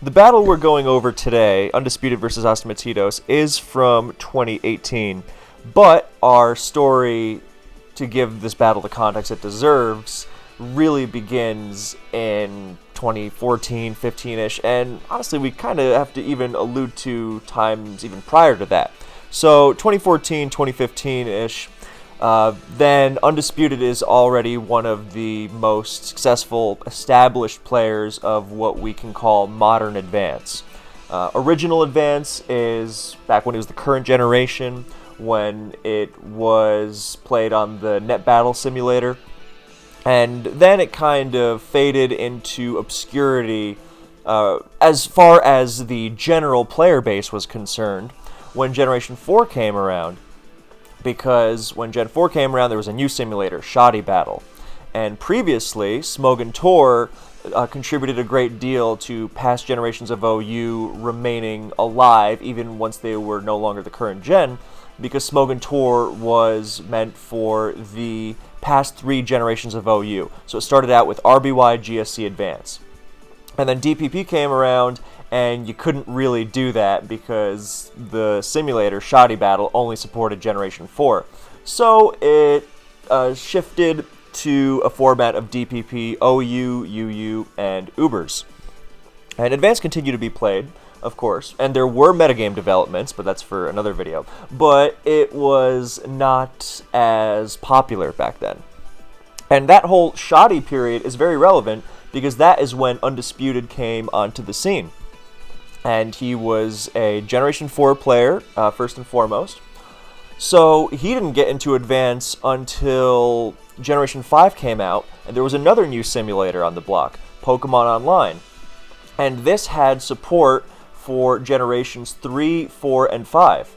The battle we're going over today, Undisputed versus Astamatitos, is from 2018, but our story, to give this battle the context it deserves, really begins in 2014, 15-ish, and honestly we kind of have to even allude to times even prior to that. So 2014, 2015-ish, then Undisputed is already one of the most successful established players of what we can call modern Advance. Original Advance is back when it was the current generation, when it was played on the Net Battle Simulator, and then it kind of faded into obscurity as far as the general player base was concerned when Generation 4 came around. Because when Gen 4 came around, there was a new simulator, Shoddy Battle. And previously, Smog and Tor contributed a great deal to past generations of OU remaining alive, even once they were no longer the current gen, because Smog and Tor was meant for the past 3 generations of OU. So it started out with RBY GSC Advance. And then DPP came around, and you couldn't really do that because the simulator, Shoddy Battle, only supported Generation 4. So it shifted to a format of DPP, OU, UU, and Ubers. And Advance continued to be played, of course, and there were metagame developments, but that's for another video. But it was not as popular back then. And that whole Shoddy period is very relevant because that is when Undisputed came onto the scene. And he was a Generation 4 player, first and foremost. So he didn't get into Advance until Generation 5 came out, and there was another new simulator on the block, Pokémon Online. And this had support for Generations 3, 4, and 5.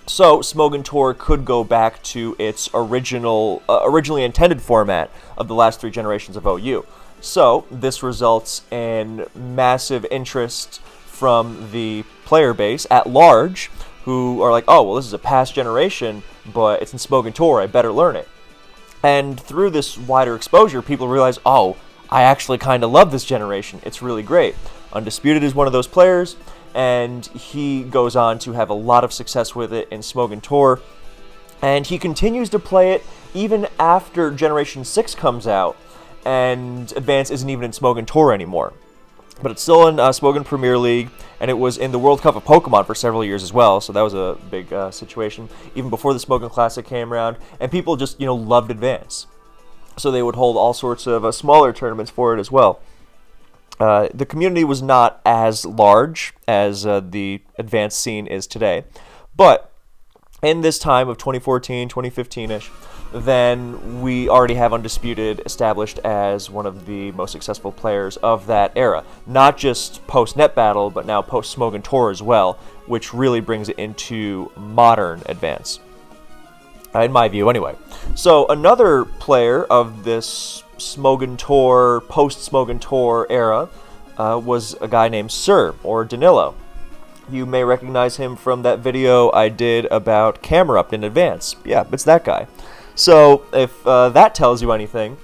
So Smog and Tor could go back to its originally intended format of the last 3 generations of OU. So this results in massive interest from the player base at large, who are like, oh, well, this is a past generation, but it's in Smog and Tor, I better learn it. And through this wider exposure, people realize, oh, I actually kind of love this generation. It's really great. Undisputed is one of those players, and he goes on to have a lot of success with it in Smog and Tor. And he continues to play it even after Generation 6 comes out, and Advance isn't even in Smog and Tor anymore. But it's still in Smog and Premier League, and it was in the World Cup of Pokémon for several years as well, so that was a big situation, even before the Smog and Classic came around, and people just, loved Advance. So they would hold all sorts of smaller tournaments for it as well. The community was not as large as the Advanced scene is today, but in this time of 2014, 2015-ish, then we already have Undisputed established as one of the most successful players of that era. Not just post-Net Battle, but now post-Smog and Tor as well, which really brings it into modern Advance. In my view, anyway. So another player of this Smog and Tor, post-Smog and Tor era was a guy named Sir, or Danilo. You may recognize him from that video I did about camera up in Advance. Yeah, it's that guy. So if that tells you anything,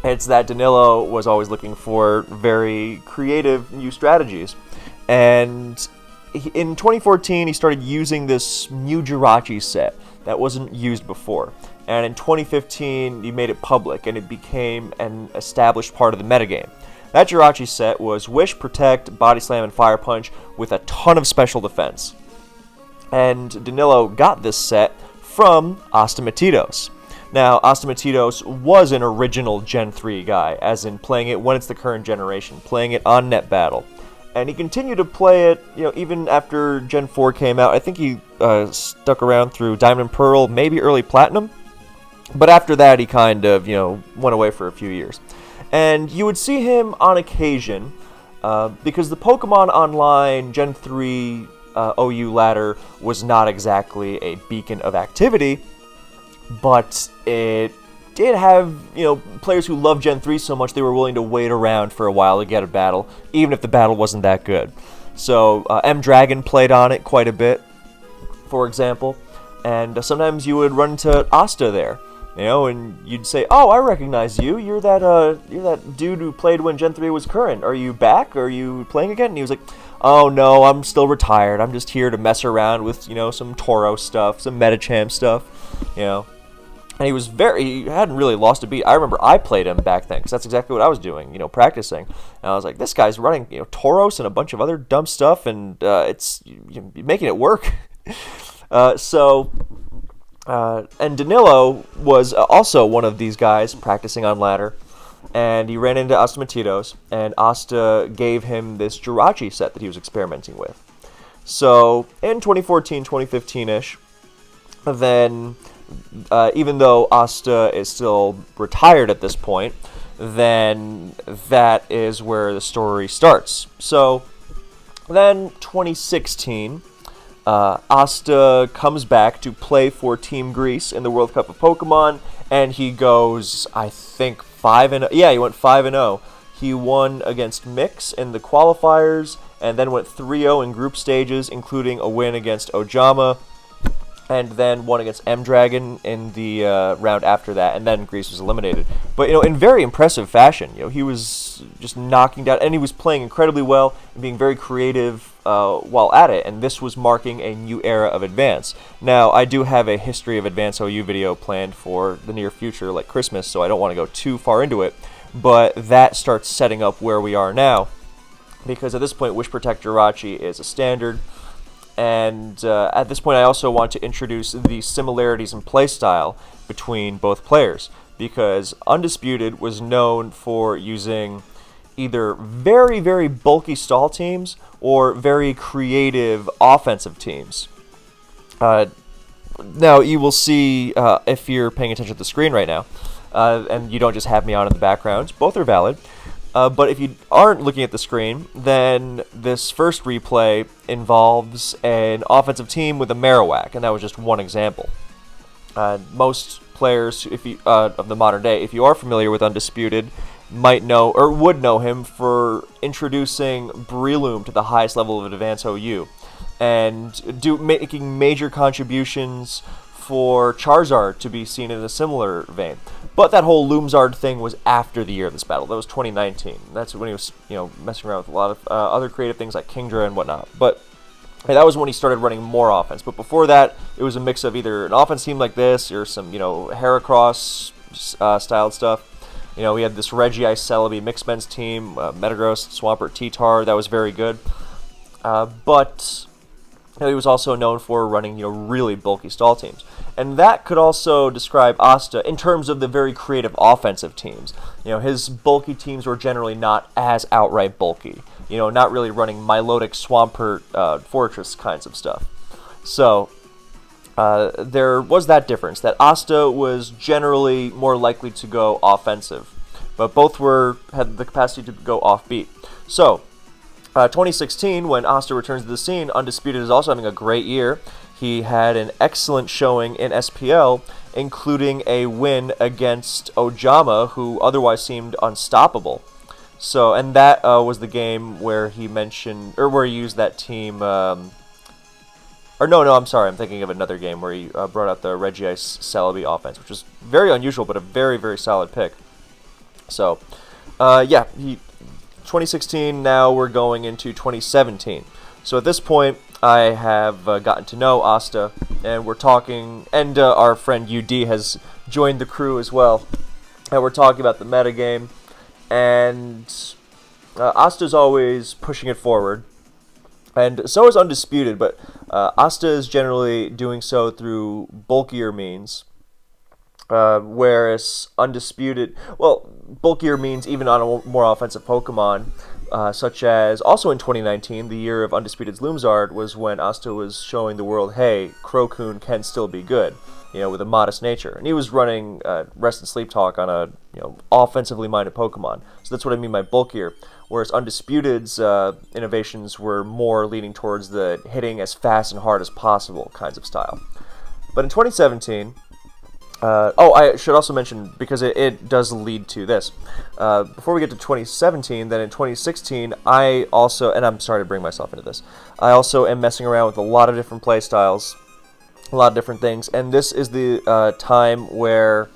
it's that Danilo was always looking for very creative new strategies. And in 2014, he started using this new Jirachi set that wasn't used before. And in 2015, he made it public, and it became an established part of the metagame. That Jirachi set was Wish, Protect, Body Slam, and Fire Punch with a ton of special defense. And Danilo got this set from Astamatitos. Now, Astamatitos was an original Gen 3 guy, as in playing it when it's the current generation, playing it on Net Battle. And he continued to play it, even after Gen 4 came out. I think he stuck around through Diamond and Pearl, maybe early Platinum. But after that, he kind of, went away for a few years. And you would see him on occasion, because the Pokémon Online Gen 3 OU ladder was not exactly a beacon of activity, but it did have, players who loved Gen 3 so much they were willing to wait around for a while to get a battle, even if the battle wasn't that good. So M-Dragon played on it quite a bit, for example, and sometimes you would run into Asta there. You know, and you'd say, "Oh, I recognize you. You're that dude who played when Gen 3 was current. Are you back? Are you playing again?" And he was like, "Oh no, I'm still retired. I'm just here to mess around with, some Toro stuff, some Metagame stuff, you know." And he hadn't really lost a beat. I remember I played him back then, because that's exactly what I was doing, practicing. And I was like, this guy's running, Tauros and a bunch of other dumb stuff, and it's making it work. And Danilo was also one of these guys practicing on ladder, and he ran into Astamatitos, and Asta gave him this Jirachi set that he was experimenting with. So in 2014, 2015-ish, then even though Asta is still retired at this point, then that is where the story starts. So then 2016, Asta comes back to play for Team Greece in the World Cup of Pokemon, and he goes, I think, 5-0. Yeah, he went 5-0. He won against Mix in the qualifiers, and then went 3-0 in group stages, including a win against Ojama, and then won against M-Dragon in the round after that, and then Greece was eliminated. But, in very impressive fashion. He was just knocking down, and he was playing incredibly well, and being very creative while at it, and this was marking a new era of Advance. Now, I do have a History of Advance OU video planned for the near future, like Christmas, so I don't want to go too far into it, but that starts setting up where we are now, because at this point, Wish Protect Jirachi is a standard. And at this point, I also want to introduce the similarities in playstyle between both players, because Undisputed was known for using either very, very bulky stall teams or very creative offensive teams. Now, you will see, if you're paying attention to the screen right now, and you don't just have me on in the background, both are valid. But if you aren't looking at the screen, then this first replay involves an offensive team with a Marowak, and that was just one example. Most players of the modern day, if you are familiar with Undisputed, might know or would know him for introducing Breloom to the highest level of Advance OU, and making major contributions for Charizard to be seen in a similar vein. But that whole Loomzard thing was after the year of this battle. That was 2019. That's when he was, messing around with a lot of other creative things like Kingdra and whatnot. But that was when he started running more offense. But before that, it was a mix of either an offense team like this or some, Heracross styled stuff. We had this Reggie Celebi mixed men's team, Metagross, Swampert, T-Tar. That was very good. But he was also known for running, really bulky stall teams. And that could also describe Asta in terms of the very creative offensive teams. His bulky teams were generally not as outright bulky. Not really running Milotic, Swampert, Fortress kinds of stuff. So, there was that difference, that Asta was generally more likely to go offensive. But both had the capacity to go offbeat. So, 2016, when Asta returns to the scene, Undisputed is also having a great year. He had an excellent showing in SPL, including a win against Ojama, who otherwise seemed unstoppable. So, and that was the game where he mentioned, or where he used that team. I'm sorry, I'm thinking of another game where he brought out the Regice Celebi offense, which was very unusual, but a very, very solid pick. So, 2016, now we're going into 2017. So at this point, I have gotten to know Asta, and we're talking, and our friend UD has joined the crew as well, and we're talking about the metagame, and Asta's always pushing it forward, and so is Undisputed, but Asta is generally doing so through bulkier means, whereas Undisputed, bulkier means even on a more offensive Pokemon, such as also in 2019, the year of Undisputed's Loomzard, was when Asta was showing the world, hey, Crocoon can still be good, with a modest nature. And he was running Rest and Sleep Talk on a, offensively minded Pokemon. So that's what I mean by bulkier. Whereas Undisputed's innovations were more leaning towards the hitting as fast and hard as possible kinds of style. But in 2017, I should also mention, because it does lead to this. Before we get to 2017, then in 2016, I also, and I'm sorry to bring myself into this, I also am messing around with a lot of different play styles, a lot of different things, and this is the time where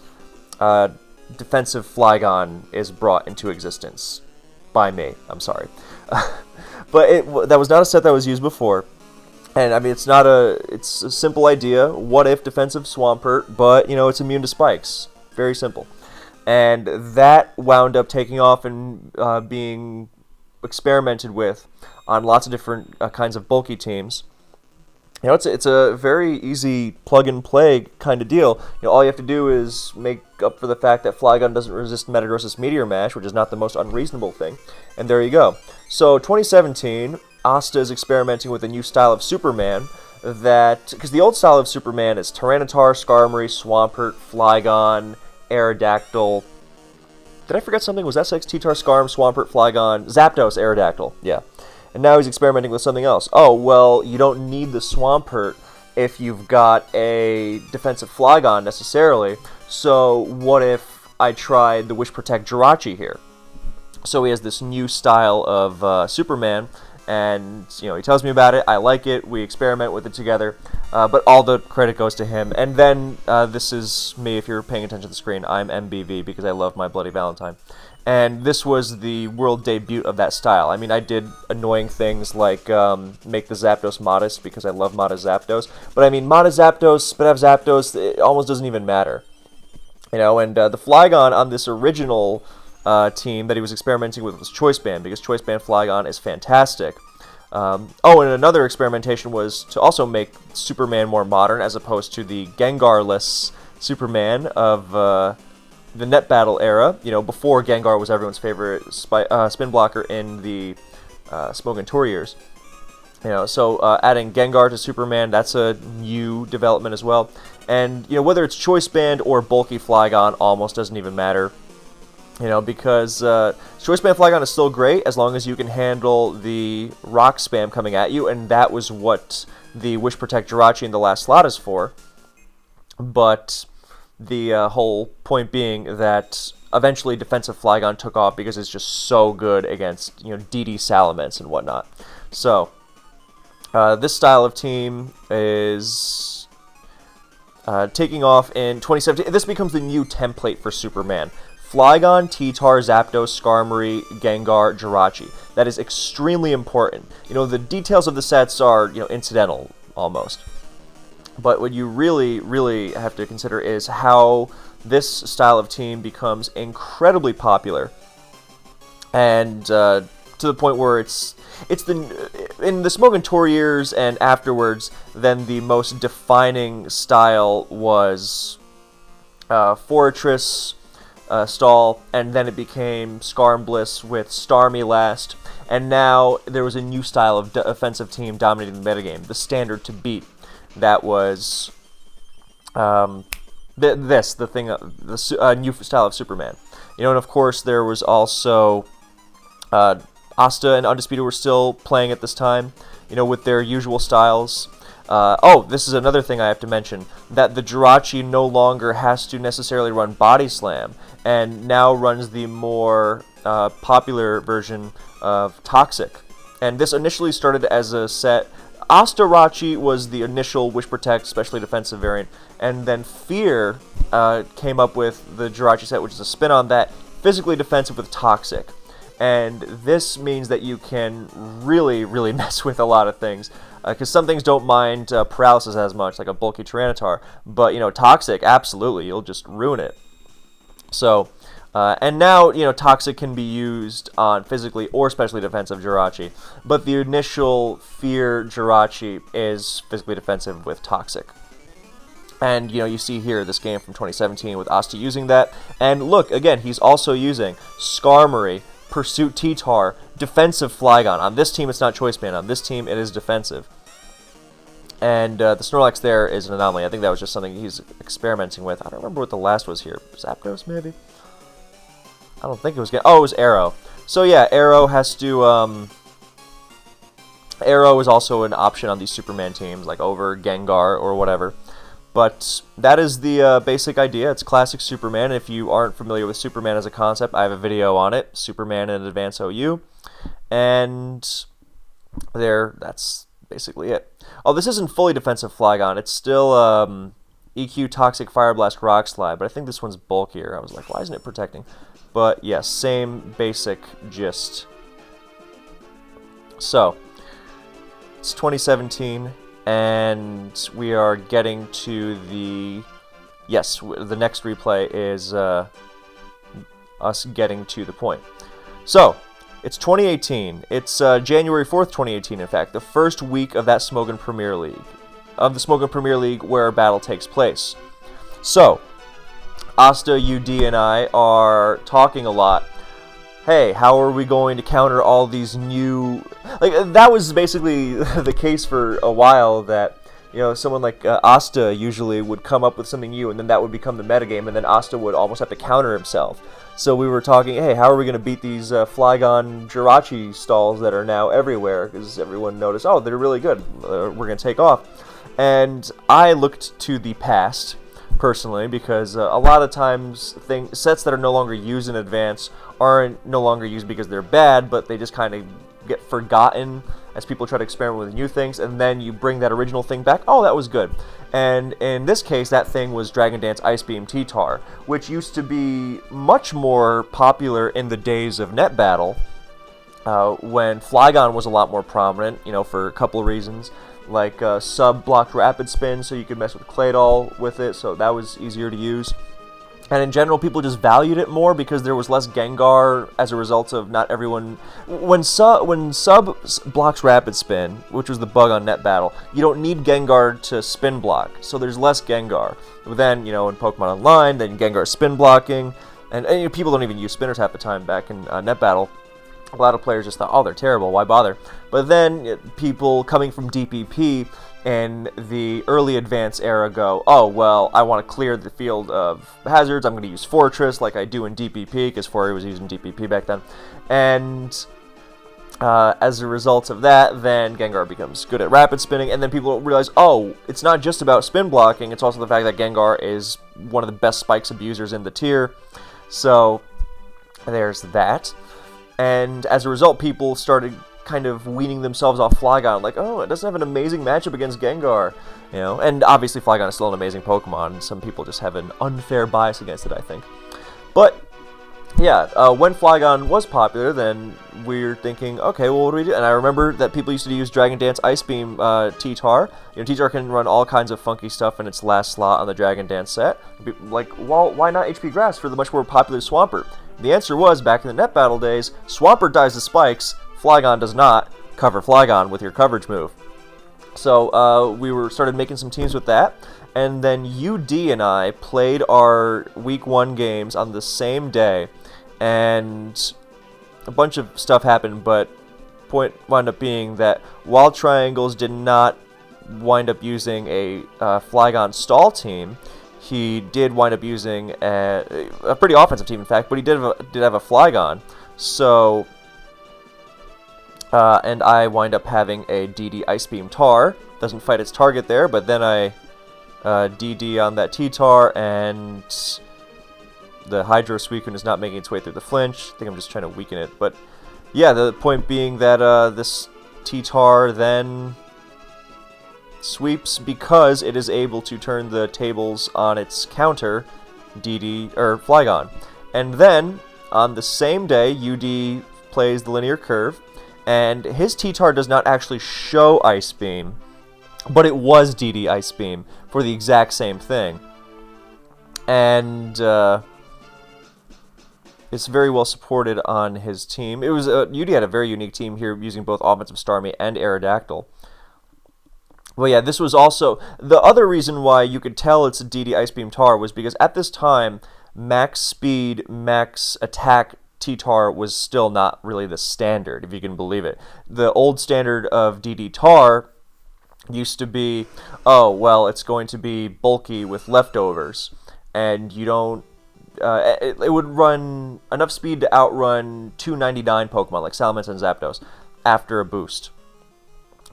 defensive Flygon is brought into existence. By me, I'm sorry. But that was not a set that was used before. And I mean, it's a simple idea. What if defensive Swampert, but it's immune to spikes. Very simple. And that wound up taking off and being experimented with on lots of different kinds of bulky teams. It's a very easy plug and play kind of deal. All you have to do is make up for the fact that Flygon doesn't resist Metagross's Meteor Mash, which is not the most unreasonable thing. And there you go. So 2017, Asta is experimenting with a new style of Superman because the old style of Superman is Tyranitar, Skarmory, Swampert, Flygon, Aerodactyl. Did I forget something? Was that 6? T-Tar, Skarm, Swampert, Flygon, Zapdos, Aerodactyl. Yeah. And now he's experimenting with something else. Oh, well, you don't need the Swampert if you've got a defensive Flygon necessarily. So what if I tried the Wish Protect Jirachi here? So he has this new style of Superman, and he tells me about it. I like it. We experiment with it together, but all the credit goes to him. And then this is me. If you're paying attention to the screen, I'm MBV because I love my Bloody Valentine. And this was the world debut of that style. I mean, I did annoying things like make the Zapdos modest because I love Modest Zapdos. But I mean, Modest Zapdos, Spit Up Zapdos, it almost doesn't even matter. And the Flygon on this original team that he was experimenting with was Choice Band, because Choice Band Flygon is fantastic. And another experimentation was to also make Superman more modern, as opposed to the Gengar-less Superman of the Net Battle era, before Gengar was everyone's favorite spin blocker in the Smogon Tour years. So adding Gengar to Superman, that's a new development as well. And, whether it's Choice Band or bulky Flygon almost doesn't even matter. Because Choice Band Flygon is still great as long as you can handle the rock spam coming at you, and that was what the Wish Protect Jirachi in the last slot is for. But the whole point being that eventually defensive Flygon took off because it's just so good against DD Salamence and whatnot. So this style of team is taking off in 2017. This becomes the new template for Superman. Flygon, T-Tar, Zapdos, Skarmory, Gengar, Jirachi. That is extremely important. The details of the sets are incidental almost. But what you really, really have to consider is how this style of team becomes incredibly popular, and to the point where it's in the Smogon Tour years and afterwards, then the most defining style was Fortress, Stall, and then it became Skarmbliss with Starmie last, and now there was a new style of offensive team dominating the metagame, the standard to beat. That was the new style of Superman. And of course there was also Asta and Undisputed were still playing at this time, with their usual styles. This is another thing I have to mention, that the Jirachi no longer has to necessarily run Body Slam, and now runs the more popular version of Toxic. And this initially started as a set. Astarachi was the initial Wish Protect, especially defensive variant, and then Fear came up with the Jirachi set, which is a spin on that, physically defensive with Toxic. And this means that you can really, really mess with a lot of things, because some things don't mind paralysis as much, like a bulky Tyranitar, but Toxic, absolutely, you'll just ruin it. So, and now, Toxic can be used on physically or specially defensive Jirachi, but the initial Fear Jirachi is physically defensive with Toxic. And, you see here this game from 2017 with Asta using that, and look, again, he's also using Skarmory, Pursuit T-Tar, defensive Flygon. On this team, it's not Choice Band. On this team, it is defensive. And the Snorlax there is an anomaly. I think that was just something he's experimenting with. I don't remember what the last was here. Zapdos, maybe? I don't think it was... Oh, it was Arrow. So yeah, Arrow has to... Arrow is also an option on these Superman teams, like over Gengar or whatever. But that is the basic idea. It's classic Superman. If you aren't familiar with Superman as a concept, I have a video on it, Superman in Advance OU. And that's basically it. Oh, this isn't fully defensive Flygon. It's still EQ Toxic Fire Blast Rock Slide, but I think this one's bulkier. I was like, why isn't it protecting? But yes, same basic gist. So, it's 2017, and we are getting to the... Yes, the next replay is us getting to the point. So, it's 2018. It's January 4th, 2018, in fact, the first week of that Smogon Premier League. Of the Smogon Premier League where our battle takes place. So, Asta, UD, and I are talking a lot. Hey, how are we going to counter all these new... Like, that was basically the case for a while, that, you know, someone like Asta usually would come up with something new, and then that would become the metagame, and then Asta would almost have to counter himself. So we were talking, hey, how are we going to beat these Flygon Jirachi stalls that are now everywhere? Because everyone noticed, oh, they're really good. We're going to take off. And I looked to the past, personally, because a lot of times sets that are no longer used in advance aren't no longer used because they're bad, but they just kind of get forgotten as people try to experiment with new things, and then you bring that original thing back, oh, that was good. And in this case, that thing was Dragon Dance Ice Beam T-Tar, which used to be much more popular in the days of Net Battle, when Flygon was a lot more prominent, you know, for a couple of reasons. Like sub-blocked rapid spin, so you could mess with Claydol with it, so that was easier to use. And in general, people just valued it more because there was less Gengar as a result of not everyone... When sub blocks rapid spin, which was the bug on Net Battle, you don't need Gengar to spin block, so there's less Gengar. But then, you know, in Pokemon Online, then Gengar spin blocking, and you know, people don't even use spinners half the time back in Net Battle. A lot of players just thought, oh, they're terrible, why bother? But then people coming from DPP in the early advance era go, oh, well, I want to clear the field of hazards, I'm going to use Fortress like I do in DPP, because Fori was using DPP back then. And as a result of that, then Gengar becomes good at rapid spinning, and then people realize, oh, it's not just about spin blocking, it's also the fact that Gengar is one of the best spikes abusers in the tier. So, there's that. And as a result, people started kind of weaning themselves off Flygon, like, oh, it doesn't have an amazing matchup against Gengar, you know. And obviously, Flygon is still an amazing Pokemon, and some people just have an unfair bias against it, I think. But yeah, when Flygon was popular, then we're thinking, okay, well, what do we do? And I remember that people used to use Dragon Dance Ice Beam T-Tar. You know, T-Tar can run all kinds of funky stuff in its last slot on the Dragon Dance set. Like, well, why not HP Grass for the much more popular Swampert? The answer was, back in the Net Battle days, Swampert dies to spikes, Flygon does not. Cover Flygon with your coverage move. So we started making some teams with that, and then UD and I played our Week 1 games on the same day, and a bunch of stuff happened, but point wound up being that while Triangles did not wind up using a Flygon stall team, he did wind up using a pretty offensive team, in fact, but he did have a Flygon. So, and I wind up having a DD Ice Beam Tar. Doesn't fight its target there, but then I DD on that T-Tar, and the Hydro Suicune is not making its way through the flinch. I think I'm just trying to weaken it. But yeah, the point being that this T-Tar then sweeps because it is able to turn the tables on its counter, Flygon. And then, on the same day, UD plays the Linear Curve, and his T-Tar does not actually show Ice Beam, but it was DD Ice Beam for the exact same thing. And it's very well supported on his team. It was UD had a very unique team here, using both offensive Starmie and Aerodactyl. Well, yeah, this was also... The other reason why you could tell it's a DD Ice Beam Tar was because at this time, max speed, max attack T-Tar was still not really the standard, if you can believe it. The old standard of DD Tar used to be, oh, well, it's going to be bulky with leftovers, and you don't... it would run enough speed to outrun 299 Pokemon, like Salamence and Zapdos, after a boost.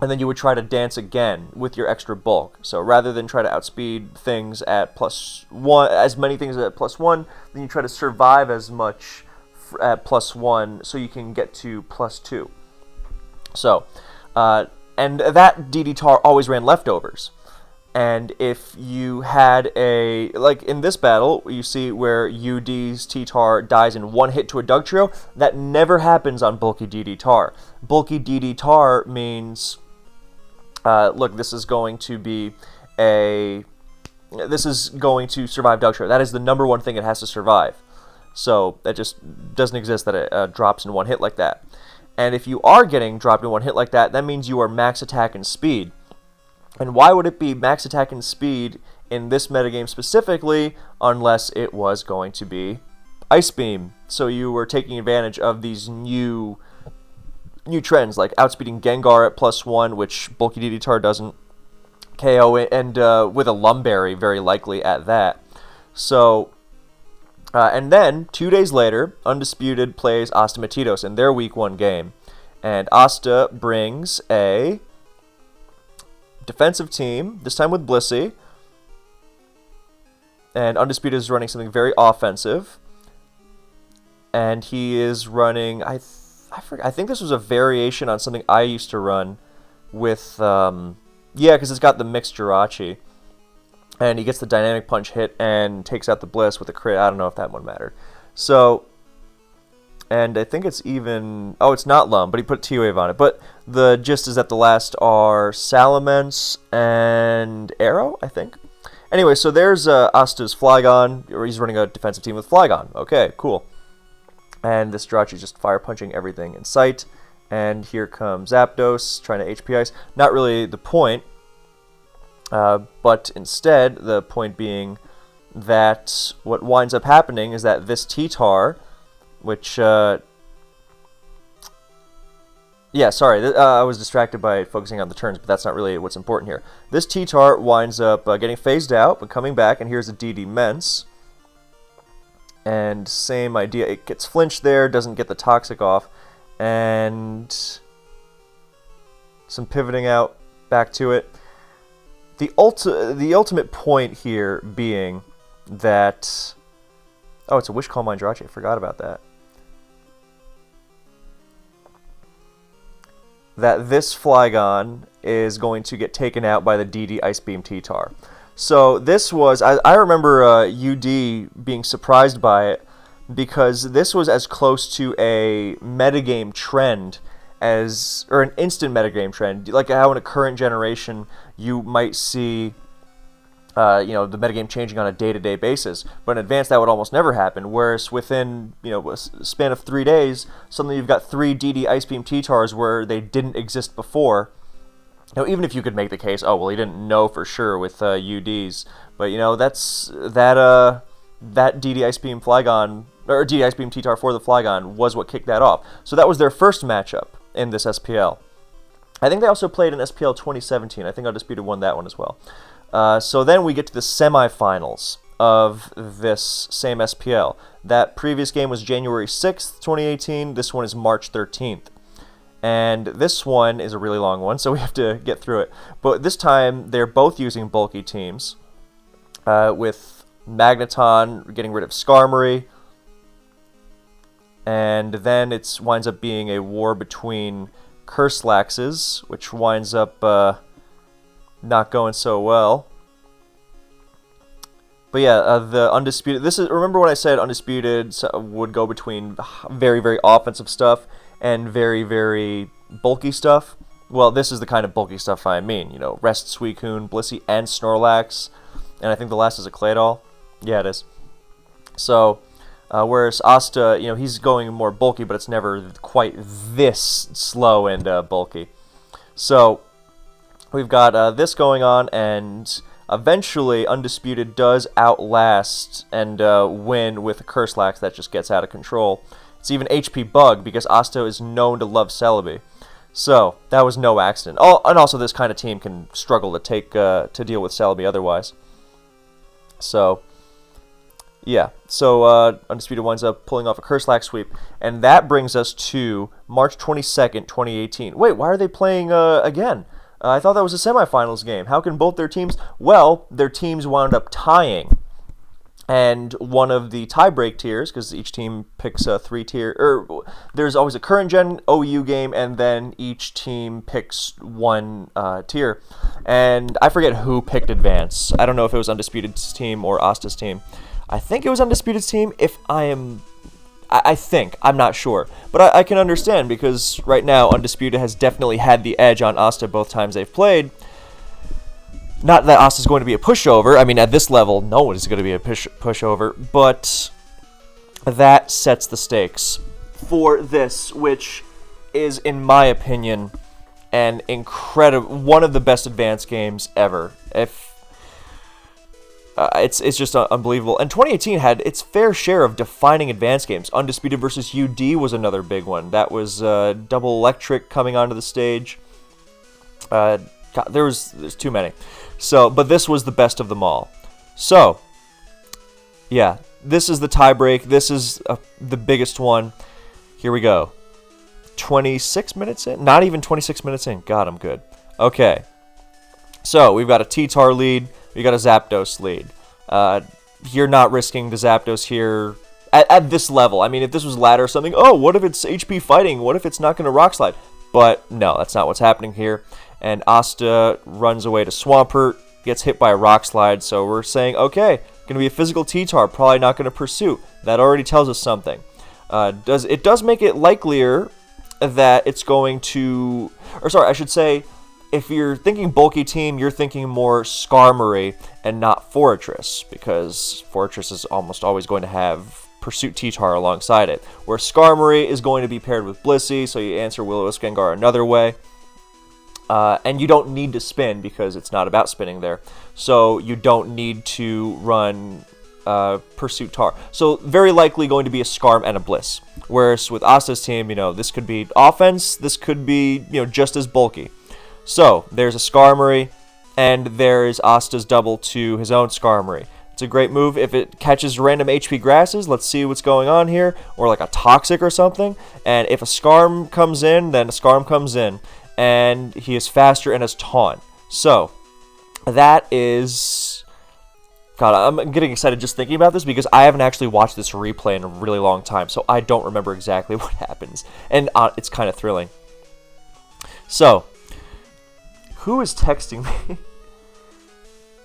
And then you would try to dance again with your extra bulk. So rather than try to outspeed things at +1, as many things at +1, then you try to survive as much at +1 so you can get to +2. So, and that DD Tar always ran leftovers. And if you had a, like in this battle, you see where UD's T-Tar dies in one hit to a Dugtrio, that never happens on Bulky DD Tar. Bulky DD Tar means, look, this is going to be this is going to survive Dugtrio. That is the number one thing it has to survive. So that just doesn't exist that it drops in one hit like that. And if you are getting dropped in one hit like that, that means you are max attack and speed. And why would it be max attack and speed in this metagame specifically, unless it was going to be Ice Beam? So you were taking advantage of these new trends, like outspeeding Gengar at +1, which Bulky DD Tar doesn't, KO, and with a Lumberry, very likely at that. So, and then, 2 days later, Undisputed plays Astamatitos in their Week 1 game. And Asta brings a defensive team, this time with Blissey. And Undisputed is running something very offensive. And he is running, I think this was a variation on something I used to run with, yeah, because it's got the mixed Jirachi. And he gets the Dynamic Punch hit and takes out the Bliss with a crit. I don't know if that one mattered. So, and I think it's even, oh, it's not Lum, but he put T-Wave on it. But the gist is that the last are Salamence and Arrow, I think. Anyway, so there's Asta's Flygon, or he's running a defensive team with Flygon. Okay, cool. And this Jirachi is just fire punching everything in sight. And here comes Zapdos, trying to HP Ice. Not really the point, but instead, the point being that what winds up happening is that this T-Tar, which, yeah, sorry, I was distracted by focusing on the turns, but that's not really what's important here. This T-Tar winds up getting phased out, but coming back, and here's a DD Mence. And same idea, it gets flinched there, doesn't get the Toxic off. And some pivoting out, back to it. The ultimate point here being that, oh, it's a Wish Calm Mind Jirachi, I forgot about that. That this Flygon is going to get taken out by the DD Ice Beam T-Tar. So this was, I remember UD being surprised by it, because this was as close to a metagame trend as, or an instant metagame trend, like how in a current generation you might see, you know, the metagame changing on a day-to-day basis. But in advance, that would almost never happen. Whereas within, you know, a span of 3 days, suddenly you've got 3 DD Ice Beam T-Tars where they didn't exist before. You know, even if you could make the case, oh well, he didn't know for sure with UDs, but you know, that's that DD Ice Beam Flygon, or DD Ice Beam T-Tar for the Flygon was what kicked that off. So that was their first matchup in this SPL. I think they also played in SPL 2017. I think Undisputed won that one as well. So then we get to the semifinals of this same SPL. That previous game was January 6th, 2018. This one is March 13th. And this one is a really long one, so we have to get through it. But this time, they're both using bulky teams, with Magneton getting rid of Skarmory. And then it winds up being a war between Curselaxes, which winds up not going so well. But yeah, the Undisputed, this is, remember when I said Undisputed would go between very, very offensive stuff and very, very bulky stuff? Well, this is the kind of bulky stuff I mean. You know, Rest, Suicune, Blissey, and Snorlax. And I think the last is a Claydol. Yeah, it is. So, whereas Asta, you know, he's going more bulky, but it's never quite this slow and bulky. So, we've got this going on, and eventually Undisputed does outlast and win with a Curselax that just gets out of control. It's even HP Bug, because Asta is known to love Celebi. So, that was no accident. Oh, and also this kind of team can struggle to take to deal with Celebi otherwise. So, yeah. So, Undisputed winds up pulling off a Curselax sweep. And that brings us to March 22nd, 2018. Wait, why are they playing again? I thought that was a semifinals game. How can both their teams... Well, their teams wound up tying. And one of the tie-break tiers, because each team picks a 3-tier, or there's always a current-gen OU game, and then each team picks one tier. And I forget who picked Advance. I don't know if it was Undisputed's team or Asta's team. I think it was Undisputed's team, I think. I'm not sure. But I can understand, because right now, Undisputed has definitely had the edge on Asta both times they've played. Not that Asta's going to be a pushover. I mean, at this level, no one is going to be a pushover. But that sets the stakes for this, which is, in my opinion, an incredible, one of the best advanced games ever. It's just unbelievable. And 2018 had its fair share of defining advanced games. Undisputed versus UD was another big one. That was Double Electric coming onto the stage. God, there's too many. So, but this was the best of them all. So, yeah, this is the tiebreak. This is the biggest one. Here we go. 26 minutes in? Not even 26 minutes in. God, I'm good. Okay. So, we've got a T-Tar lead. We got a Zapdos lead. You're not risking the Zapdos here at this level. I mean, if this was ladder or something, oh, what if it's HP fighting? What if it's not going to Rock Slide? But no, that's not what's happening here. And Asta runs away to Swampert, gets hit by a Rock Slide, so we're saying, okay, going to be a physical T-Tar, probably not going to pursue. That already tells us something. It does make it likelier that it's going to... Or sorry, I should say, if you're thinking bulky team, you're thinking more Skarmory and not Fortress, because Fortress is almost always going to have Pursuit T-Tar alongside it, where Skarmory is going to be paired with Blissey, so you answer Will-O-Wisp Gengar another way. And you don't need to spin, because it's not about spinning there. So you don't need to run Pursuit Tar. So very likely going to be a Skarm and a Bliss. Whereas with Asta's team, this could be offense, this could be, just as bulky. So there's a Skarmory, and there's Asta's double to his own Skarmory. It's a great move. If it catches random HP grasses, let's see what's going on here, or like a Toxic or something. And if a Skarm comes in, then a Skarm comes in. And he is faster and has Taunt. So, that is... God, I'm getting excited just thinking about this, because I haven't actually watched this replay in a really long time, so I don't remember exactly what happens. And it's kind of thrilling. So, who is texting me?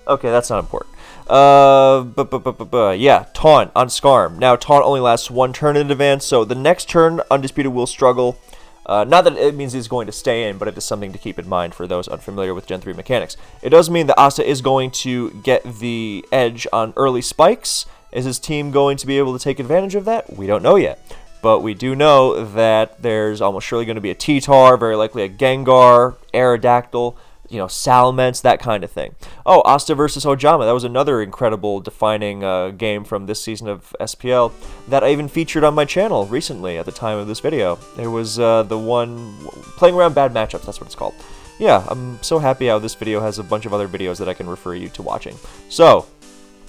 Okay, that's not important. Yeah, Taunt on Skarm. Now, Taunt only lasts one turn in advance, so the next turn, Undisputed will struggle. Not that it means he's going to stay in, but it is something to keep in mind for those unfamiliar with Gen 3 mechanics. It does mean that Asta is going to get the edge on early spikes. Is his team going to be able to take advantage of that? We don't know yet. But we do know that there's almost surely going to be a T-Tar, very likely a Gengar, Aerodactyl, Salamence, that kind of thing. Oh, Asta versus Ojama. That was another incredible defining game from this season of SPL that I even featured on my channel recently at the time of this video. It was the one playing around bad matchups, that's what it's called. Yeah, I'm so happy how this video has a bunch of other videos that I can refer you to watching. So,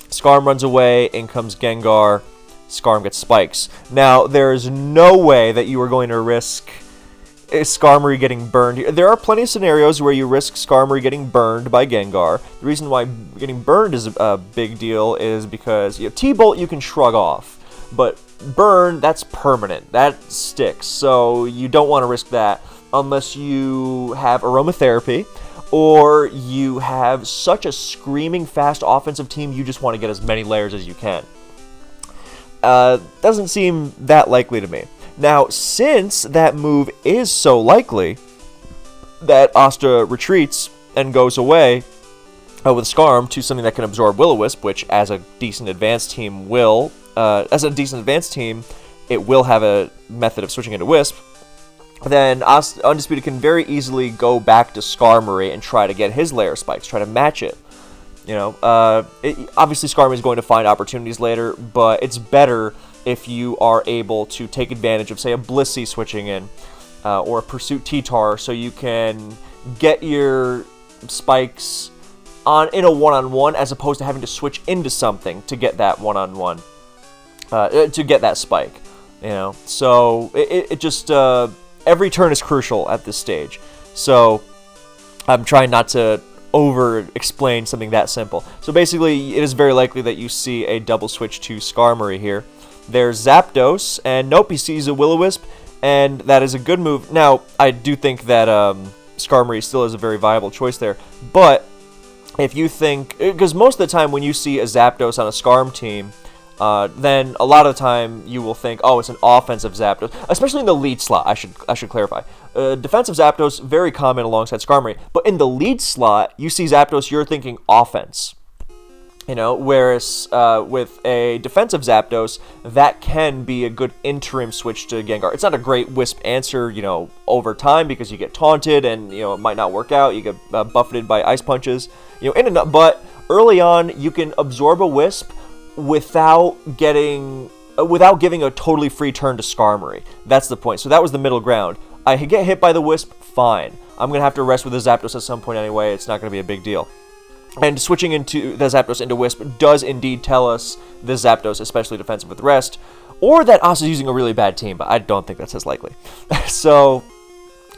Skarm runs away, in comes Gengar, Skarm gets spikes. Now, there's no way that you are going to risk Skarmory getting burned. There are plenty of scenarios where you risk Skarmory getting burned by Gengar. The reason why getting burned is a big deal is because T-Bolt you can shrug off, but burn, that's permanent. That sticks, so you don't want to risk that unless you have Aromatherapy or you have such a screaming fast offensive team you just want to get as many layers as you can. Doesn't seem that likely to me. Now, since that move is so likely that Asta retreats and goes away with Skarm to something that can absorb Will-O-Wisp, which as a decent advanced team will, it will have a method of switching into Wisp, then Undisputed can very easily go back to Skarmory and try to get his layer spikes, try to match it. Obviously Skarmory is going to find opportunities later, but it's better if you are able to take advantage of, say, a Blissey switching in, or a Pursuit T-Tar, so you can get your spikes in a one-on-one, as opposed to having to switch into something to get that one-on-one, to get that spike. So it just every turn is crucial at this stage. So I'm trying not to over-explain something that simple. So basically, it is very likely that you see a double switch to Skarmory here. There's Zapdos, and nope, he sees a Will-O-Wisp, and that is a good move. Now, I do think that Skarmory still is a very viable choice there, but if you think, because most of the time when you see a Zapdos on a Skarm team, then a lot of the time you will think, oh, it's an offensive Zapdos, especially in the lead slot. I should clarify. Defensive Zapdos, very common alongside Skarmory, but in the lead slot, you see Zapdos, you're thinking offense. Whereas with a defensive Zapdos, that can be a good interim switch to Gengar. It's not a great Wisp answer, over time, because you get taunted and, it might not work out. You get buffeted by Ice Punches, but early on, you can absorb a Wisp without giving a totally free turn to Skarmory. That's the point. So that was the middle ground. I get hit by the Wisp, fine. I'm going to have to rest with the Zapdos at some point anyway. It's not going to be a big deal. And switching into the Zapdos into Wisp does indeed tell us the Zapdos, especially defensive with rest, or that Asta's using a really bad team, but I don't think that's as likely. So,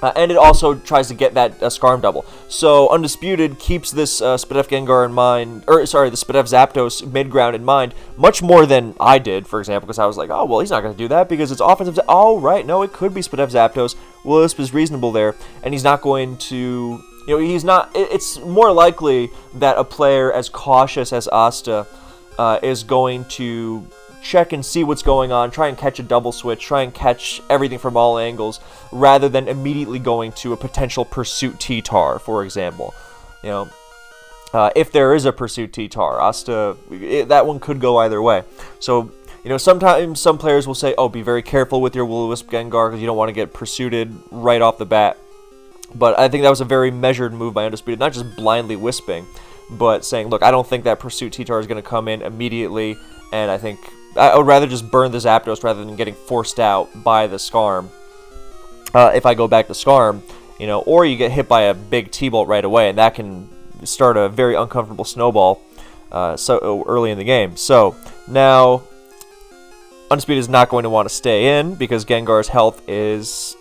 and it also tries to get that Skarm double. So Undisputed keeps this Spidef Gengar in mind, the Spidef Zapdos mid-ground in mind, much more than I did, for example, because I was like, oh, well, he's not going to do that because it's offensive. Oh, right, no, it could be Spidef Zapdos. Wisp is reasonable there, and he's not going to... he's not. It's more likely that a player as cautious as Asta is going to check and see what's going on, try and catch a double switch, try and catch everything from all angles, rather than immediately going to a potential Pursuit T-Tar, for example. If there is a Pursuit T-Tar, Asta, that one could go either way. So, sometimes some players will say, oh, be very careful with your Will-O-Wisp Gengar because you don't want to get pursuited right off the bat. But I think that was a very measured move by Undisputed, not just blindly wisping, but saying, look, I don't think that Pursuit T-Tar is going to come in immediately, and I think I would rather just burn the Zapdos rather than getting forced out by the Skarm. If I go back to Skarm, or you get hit by a big T-Bolt right away, and that can start a very uncomfortable snowball so early in the game. So, now, Undisputed is not going to want to stay in, because Gengar's health is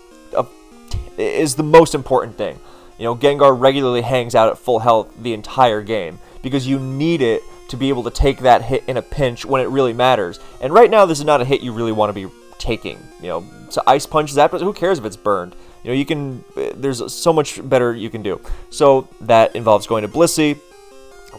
the most important thing. Gengar regularly hangs out at full health the entire game because you need it to be able to take that hit in a pinch when it really matters. And right now, this is not a hit you really want to be taking. So Ice Punch, Zapdos, who cares if it's burned? You can. There's so much better you can do. So that involves going to Blissey.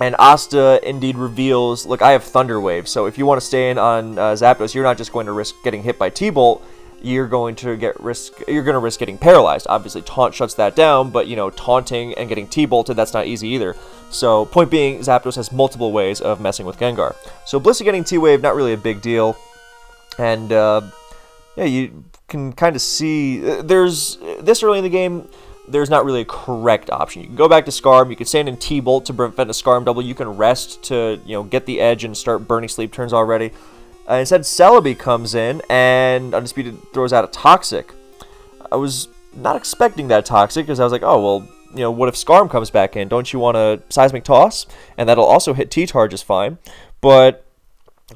And Asta indeed reveals, look, I have Thunder Wave, so if you want to stay in on Zapdos, you're not just going to risk getting hit by T-Bolt. You're going to risk getting paralyzed. Obviously, Taunt shuts that down, but taunting and getting T-bolted, that's not easy either. So, point being, Zapdos has multiple ways of messing with Gengar. So, Blissey getting T-Wave, not really a big deal. And you can kind of see there's this early in the game. There's not really a correct option. You can go back to Skarm. You can stand in T-Bolt to prevent a Skarm double. You can rest to get the edge and start burning sleep turns already. Instead, Celebi comes in, and Undisputed throws out a Toxic. I was not expecting that Toxic, because I was like, oh, well, what if Skarm comes back in? Don't you want a Seismic Toss? And that'll also hit T-Tar just fine. But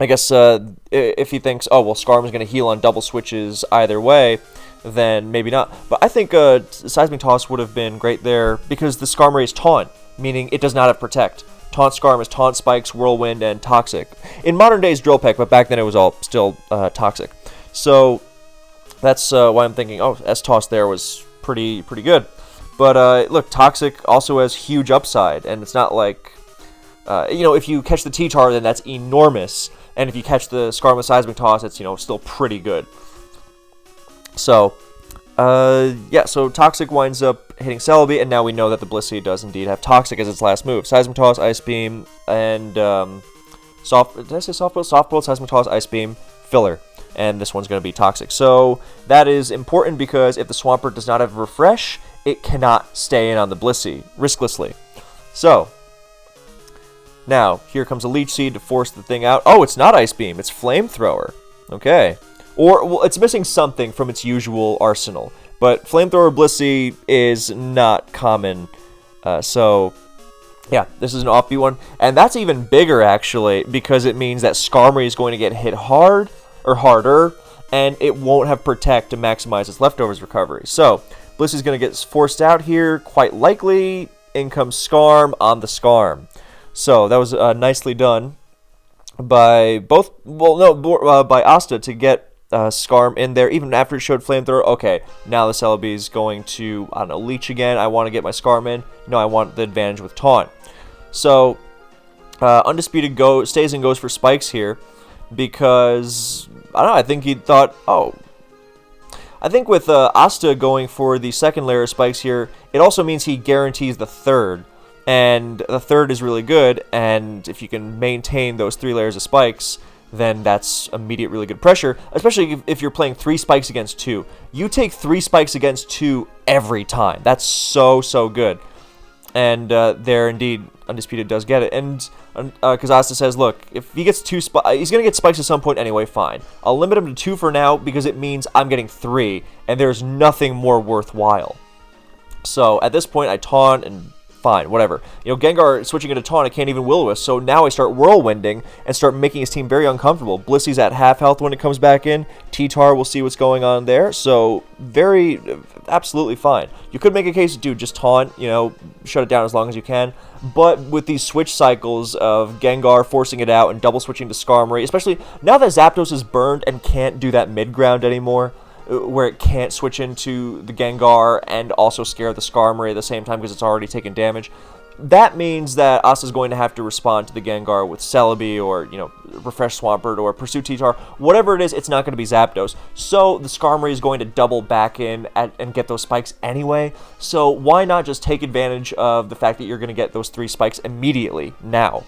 I guess if he thinks, oh, well, Skarm is going to heal on double switches either way, then maybe not. But I think Seismic Toss would have been great there, because the Skarmory is Taunt, meaning it does not have Protect. Taunt Skarm is Taunt, Spikes, Whirlwind, and Toxic. In modern days, Drill Peck, but back then it was all still Toxic. So that's why I'm thinking, oh, S-Toss there was pretty good. But look, Toxic also has huge upside, and it's not like, if you catch the T-Tar, then that's enormous. And if you catch the Skarm with Seismic Toss, it's, still pretty good. So, so Toxic winds up hitting Celebi, and now we know that the Blissey does indeed have Toxic as its last move. Seismic Toss, Ice Beam, and did I say Soft Bolt? Soft Bolt, Seismic Toss, Ice Beam, Filler. And this one's going to be Toxic. So that is important because if the Swampert does not have Refresh, it cannot stay in on the Blissey, risklessly. So, now, here comes a Leech Seed to force the thing out. Oh, it's not Ice Beam, it's Flamethrower. Okay. Or, well, it's missing something from its usual arsenal. But Flamethrower Blissey is not common. So, yeah, this is an offbeat one. And that's even bigger, actually, because it means that Skarmory is going to get hit hard, or harder, and it won't have Protect to maximize its Leftovers recovery. So, Blissey's going to get forced out here, quite likely. in comes Scarm on the Scarm. So that was nicely done by both, well, no, by Asta to get Scarm in there, even after it showed Flamethrower. Okay, now the Celebi is going to, I don't know, leech again. I want to get my Scarm in. No, I want the advantage with Taunt. So, Undisputed stays and goes for spikes here because, I don't know, I think he thought, oh, I think with Asta going for the second layer of spikes here, it also means he guarantees the third. And the third is really good, and if you can maintain those 3 layers of spikes, then that's immediate really good pressure, especially if you're playing 3 spikes against 2. You take 3 spikes against 2 every time. That's so, so good. And there, indeed, Undisputed does get it. And because Asta says, look, if he gets 2 spikes, he's going to get spikes at some point anyway, fine. I'll limit him to 2 for now because it means I'm getting 3, and there's nothing more worthwhile. So at this point, I taunt and fine, whatever. You know, Gengar switching into Taunt, I can't even Will-O-Wisp, so now I start Whirlwinding and start making his team very uncomfortable. Blissy's at half health when it comes back in. T-Tar, we'll see what's going on there, so absolutely fine. You could make a case, dude, just Taunt, you know, shut it down as long as you can, but with these switch cycles of Gengar forcing it out and double switching to Skarmory, especially now that Zapdos is burned and can't do that mid-ground anymore, where it can't switch into the Gengar and also scare the Skarmory at the same time because it's already taken damage. That means that Asta's going to have to respond to the Gengar with Celebi or, you know, Refresh Swampert or Pursue T-Tar. Whatever it is, it's not going to be Zapdos. So the Skarmory is going to double back in and get those spikes anyway. So why not just take advantage of the fact that you're going to get those 3 spikes immediately now?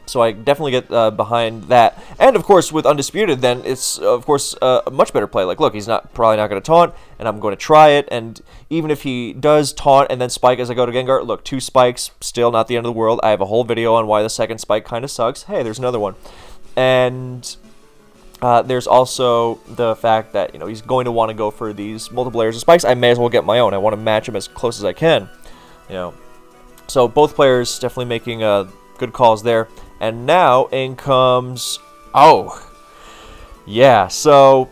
So I definitely get behind that. And, of course, with Undisputed, then it's, of course, a much better play. Like, look, he's probably not going to taunt, and I'm going to try it. And even if he does taunt and then spike as I go to Gengar, look, 2 spikes, still not the end of the world. I have a whole video on why the second spike kind of sucks. Hey, there's another one. And there's also the fact that, you know, he's going to want to go for these multiple layers of spikes. I may as well get my own. I want to match him as close as I can, you know. So both players definitely making good calls there. And now in comes, oh, yeah, so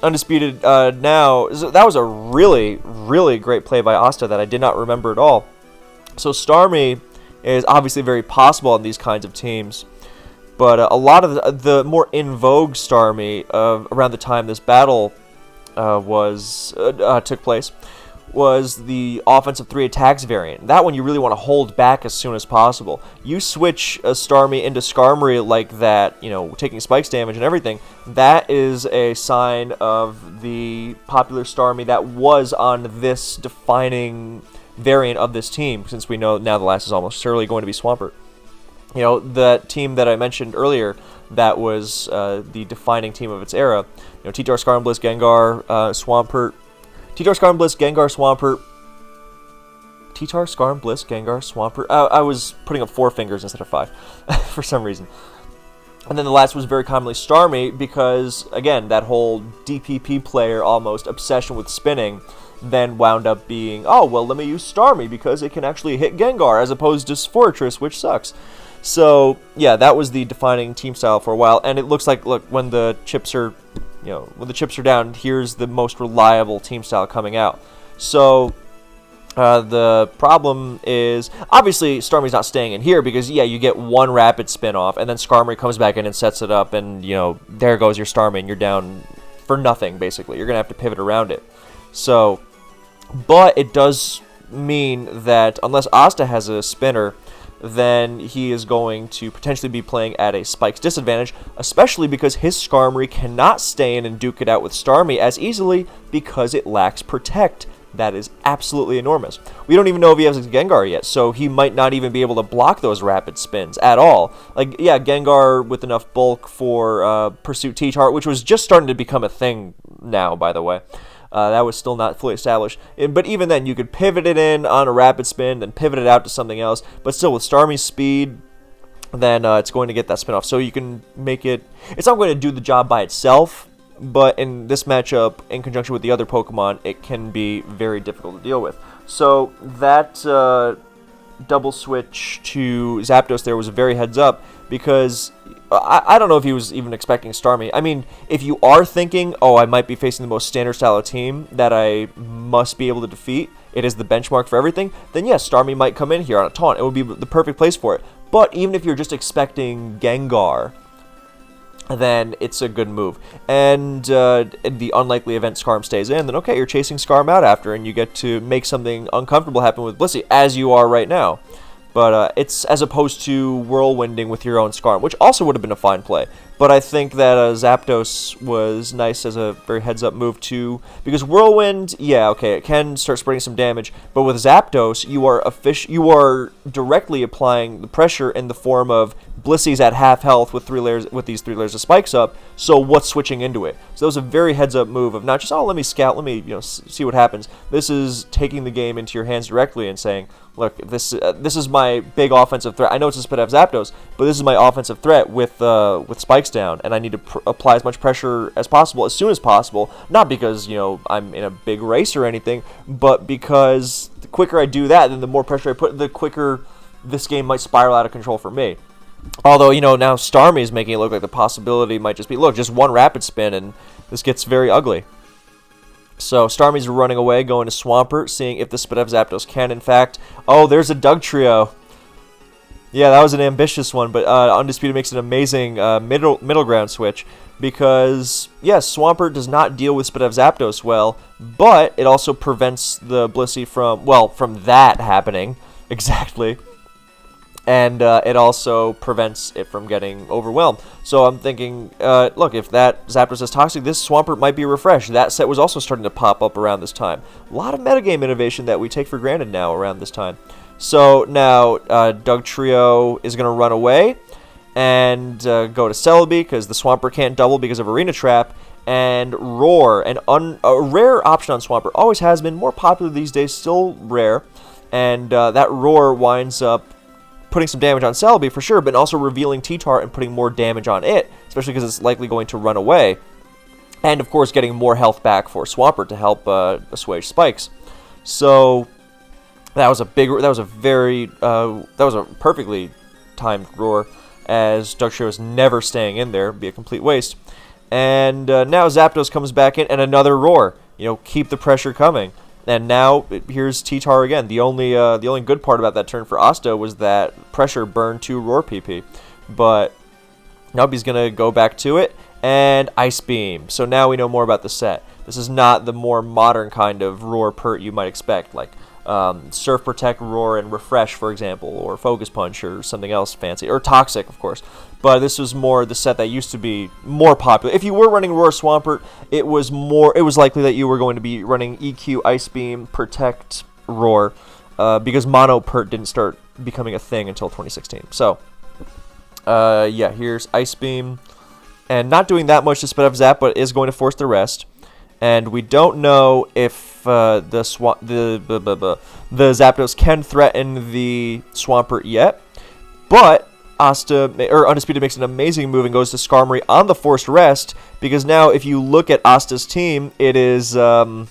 Undisputed now, that was a really, really great play by Asta that I did not remember at all. So Starmie is obviously very possible on these kinds of teams, but a lot of the more in vogue Starmie around the time this battle took place was the offensive 3 attacks variant. That one you really want to hold back as soon as possible. You switch a Starmie into Skarmory like that, you know, taking spikes damage and everything, that is a sign of the popular Starmie that was on this defining variant of this team, since we know now the last is almost surely going to be Swampert. You know, the team that I mentioned earlier that was the defining team of its era, you know, T-Tar, Skarm, Bliss, Gengar, Swampert, T-Tar, Skarm, Bliss, Gengar, Swampert. T-Tar, Skarm, Bliss, Gengar, Swampert. I was putting up 4 fingers instead of 5 for some reason. And then the last was very commonly Starmie because, again, that whole DPP player almost obsession with spinning then wound up being, oh, well, let me use Starmie because it can actually hit Gengar as opposed to Fortress, which sucks. So, yeah, that was the defining team style for a while. And it looks like, look, when the chips are... You know, when the chips are down, here's the most reliable team style coming out. So, the problem is, obviously, Starmie's not staying in here because, yeah, you get 1 rapid spin-off, and then Skarmory comes back in and sets it up, and, you know, there goes your Starmie, and you're down for nothing, basically. You're going to have to pivot around it. So, but it does mean that unless Asta has a spinner, then he is going to potentially be playing at a Spike's disadvantage, especially because his Skarmory cannot stay in and duke it out with Starmie as easily because it lacks Protect. That is absolutely enormous. We don't even know if he has a Gengar yet, so he might not even be able to block those rapid spins at all. Like, yeah, Gengar with enough bulk for Pursuit T-Tar, which was just starting to become a thing now, by the way. That was still not fully established. But even then, you could pivot it in on a rapid spin, then pivot it out to something else. But still, with Starmie's speed, then it's going to get that spin off. So you can make it... It's not going to do the job by itself, but in this matchup, in conjunction with the other Pokemon, it can be very difficult to deal with. So that double switch to Zapdos there was a very heads up, because I don't know if he was even expecting Starmie. I mean, if you are thinking, oh, I might be facing the most standard style of team that I must be able to defeat, it is the benchmark for everything, then yes, Starmie might come in here on a taunt. It would be the perfect place for it. But even if you're just expecting Gengar, then it's a good move. And in the unlikely event Skarm stays in, then okay, you're chasing Skarm out after, and you get to make something uncomfortable happen with Blissey, as you are right now. But it's as opposed to whirlwinding with your own Skarm, which also would have been a fine play. But I think that Zapdos was nice as a very heads-up move too, because Whirlwind, yeah, okay, it can start spreading some damage, but with Zapdos, you are directly applying the pressure in the form of Blissey's at half health with these 3 layers of spikes up. So what's switching into it? So that was a very heads-up move of not just, oh, let me scout, let me see what happens. This is taking the game into your hands directly and saying, look, this is my big offensive threat. I know it's a split of Zapdos, but this is my offensive threat with spikes down, and I need to apply as much pressure as possible as soon as possible. Not because I'm in a big race or anything, but because the quicker I do that, then the more pressure I put, the quicker this game might spiral out of control for me. Although now Starmie is making it look like the possibility might just be, look, just one rapid spin, and this gets very ugly. So Starmie's running away, going to Swampert, seeing if the Spidef Zapdos can, in fact. Oh, there's a Dugtrio. Yeah, that was an ambitious one, but Undisputed makes an amazing middle ground switch. Because, yes, Swampert does not deal with Spidef Zapdos well, but it also prevents the Blissey from that happening. Exactly. And it also prevents it from getting overwhelmed. So I'm thinking, look, if that Zapdos is toxic, this Swampert might be refreshed. That set was also starting to pop up around this time. A lot of metagame innovation that we take for granted now around this time. So now Dugtrio is going to run away and go to Celebi because the Swampert can't double because of Arena Trap. And Roar, a rare option on Swampert, always has been, more popular these days, still rare. And that Roar winds up putting some damage on Celebi for sure, but also revealing T-Tar and putting more damage on it, especially because it's likely going to run away. And of course, getting more health back for Swampert to help assuage spikes. So that was a perfectly timed Roar, as Dugtrio is never staying in there. It'd be a complete waste. And now Zapdos comes back in, and another Roar. Keep the pressure coming. And now here's T-Tar again. The only good part about that turn for Asta was that pressure burned 2 Roar PP. But nope, he's gonna go back to it and Ice Beam. So now we know more about the set. This is not the more modern kind of Roar pert you might expect, like Surf, Protect, Roar, and Refresh, for example, or Focus Punch, or something else fancy, or Toxic, of course. But this was more the set that used to be more popular. If you were running Roar Swampert, it was likely that you were going to be running EQ, Ice Beam, Protect, Roar, because Mono Pert didn't start becoming a thing until 2016. So, yeah, here's Ice Beam, and not doing that much to sped up Zap, but is going to force the rest. And we don't know if the Zapdos can threaten the Swampert yet, but Undisputed makes an amazing move and goes to Skarmory on the forced rest, because now if you look at Asta's team, it is 5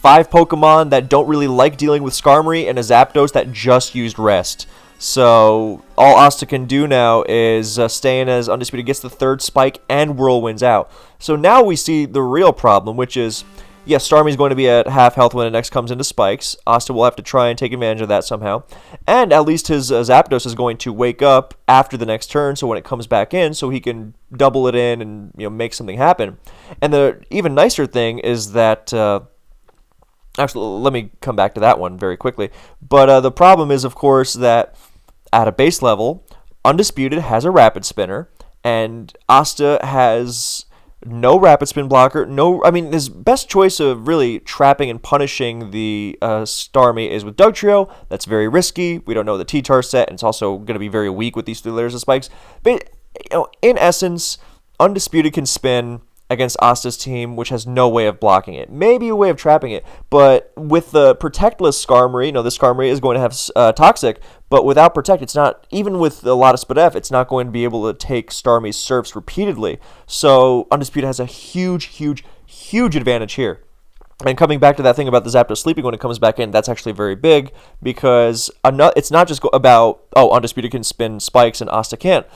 Pokemon that don't really like dealing with Skarmory and a Zapdos that just used rest. So all Asta can do now is stay in as Undisputed gets the 3rd spike and Whirlwinds out. So now we see the real problem, which is, yes, Starmie's going to be at half health when it next comes into spikes. Asta will have to try and take advantage of that somehow. And at least his Zapdos is going to wake up after the next turn, so when it comes back in, so he can double it in and make something happen. And the even nicer thing is that... actually, let me come back to that one very quickly. But the problem is, of course, that at a base level, Undisputed has a Rapid Spinner, and Asta has no Rapid Spin blocker. His best choice of really trapping and punishing the Starmie is with Dugtrio. That's very risky. We don't know the T-Tar set, and it's also going to be very weak with these 3 layers of spikes. But in essence, Undisputed can spin against Asta's team, which has no way of blocking it. Maybe a way of trapping it, but with the Protectless Skarmory, this Skarmory is going to have Toxic, but without Protect, it's not, even with a lot of Spadef, it's not going to be able to take Starmie's Surfs repeatedly. So Undisputed has a huge advantage here. And coming back to that thing about the Zapdos sleeping when it comes back in, that's actually very big, because it's not just about, oh, Undisputed can spin spikes and Asta can't.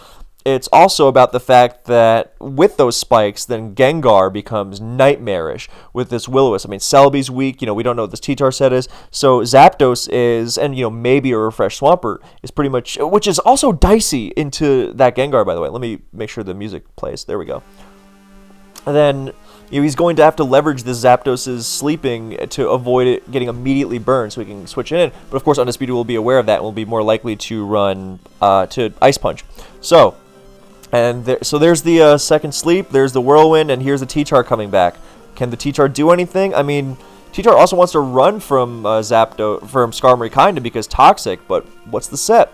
It's also about the fact that with those spikes, then Gengar becomes nightmarish with this Will-O-Wisp. I mean, Celebi's weak. We don't know what this T-Tar set is. So Zapdos is, and maybe a Refresh Swampert is pretty much, which is also dicey into that Gengar, by the way. Let me make sure the music plays. There we go. And then he's going to have to leverage this Zapdos' sleeping to avoid it getting immediately burned so he can switch it in. But of course, Undisputed will be aware of that and will be more likely to run to Ice Punch. So there's the second sleep, there's the Whirlwind, and here's the T-Tar coming back. Can the T-Tar do anything? I mean, T-Tar also wants to run from Skarmory kinda because Toxic, but what's the set?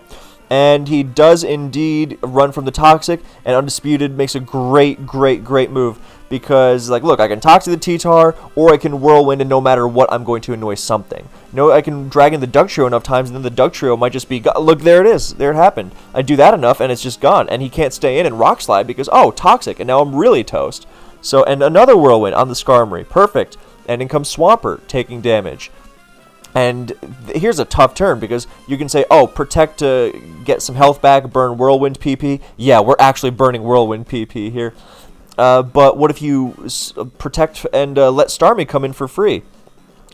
And he does indeed run from the Toxic, and Undisputed makes a great move. Because, like, look, I can talk to the T-Tar, or I can Whirlwind, and no matter what, I'm going to annoy something. I can drag in the Dugtrio enough times, and then the Dugtrio might just be, look, there it is. There it happened. I do that enough, and it's just gone. And he can't stay in and Rock Slide because, oh, Toxic, and now I'm really toast. So, and another Whirlwind on the Skarmory. Perfect. And in comes Swampert, taking damage. And here's a tough turn, because you can say, oh, Protect to get some health back, burn Whirlwind PP. Yeah, we're actually burning Whirlwind PP here. But what if you Protect and let Starmie come in for free?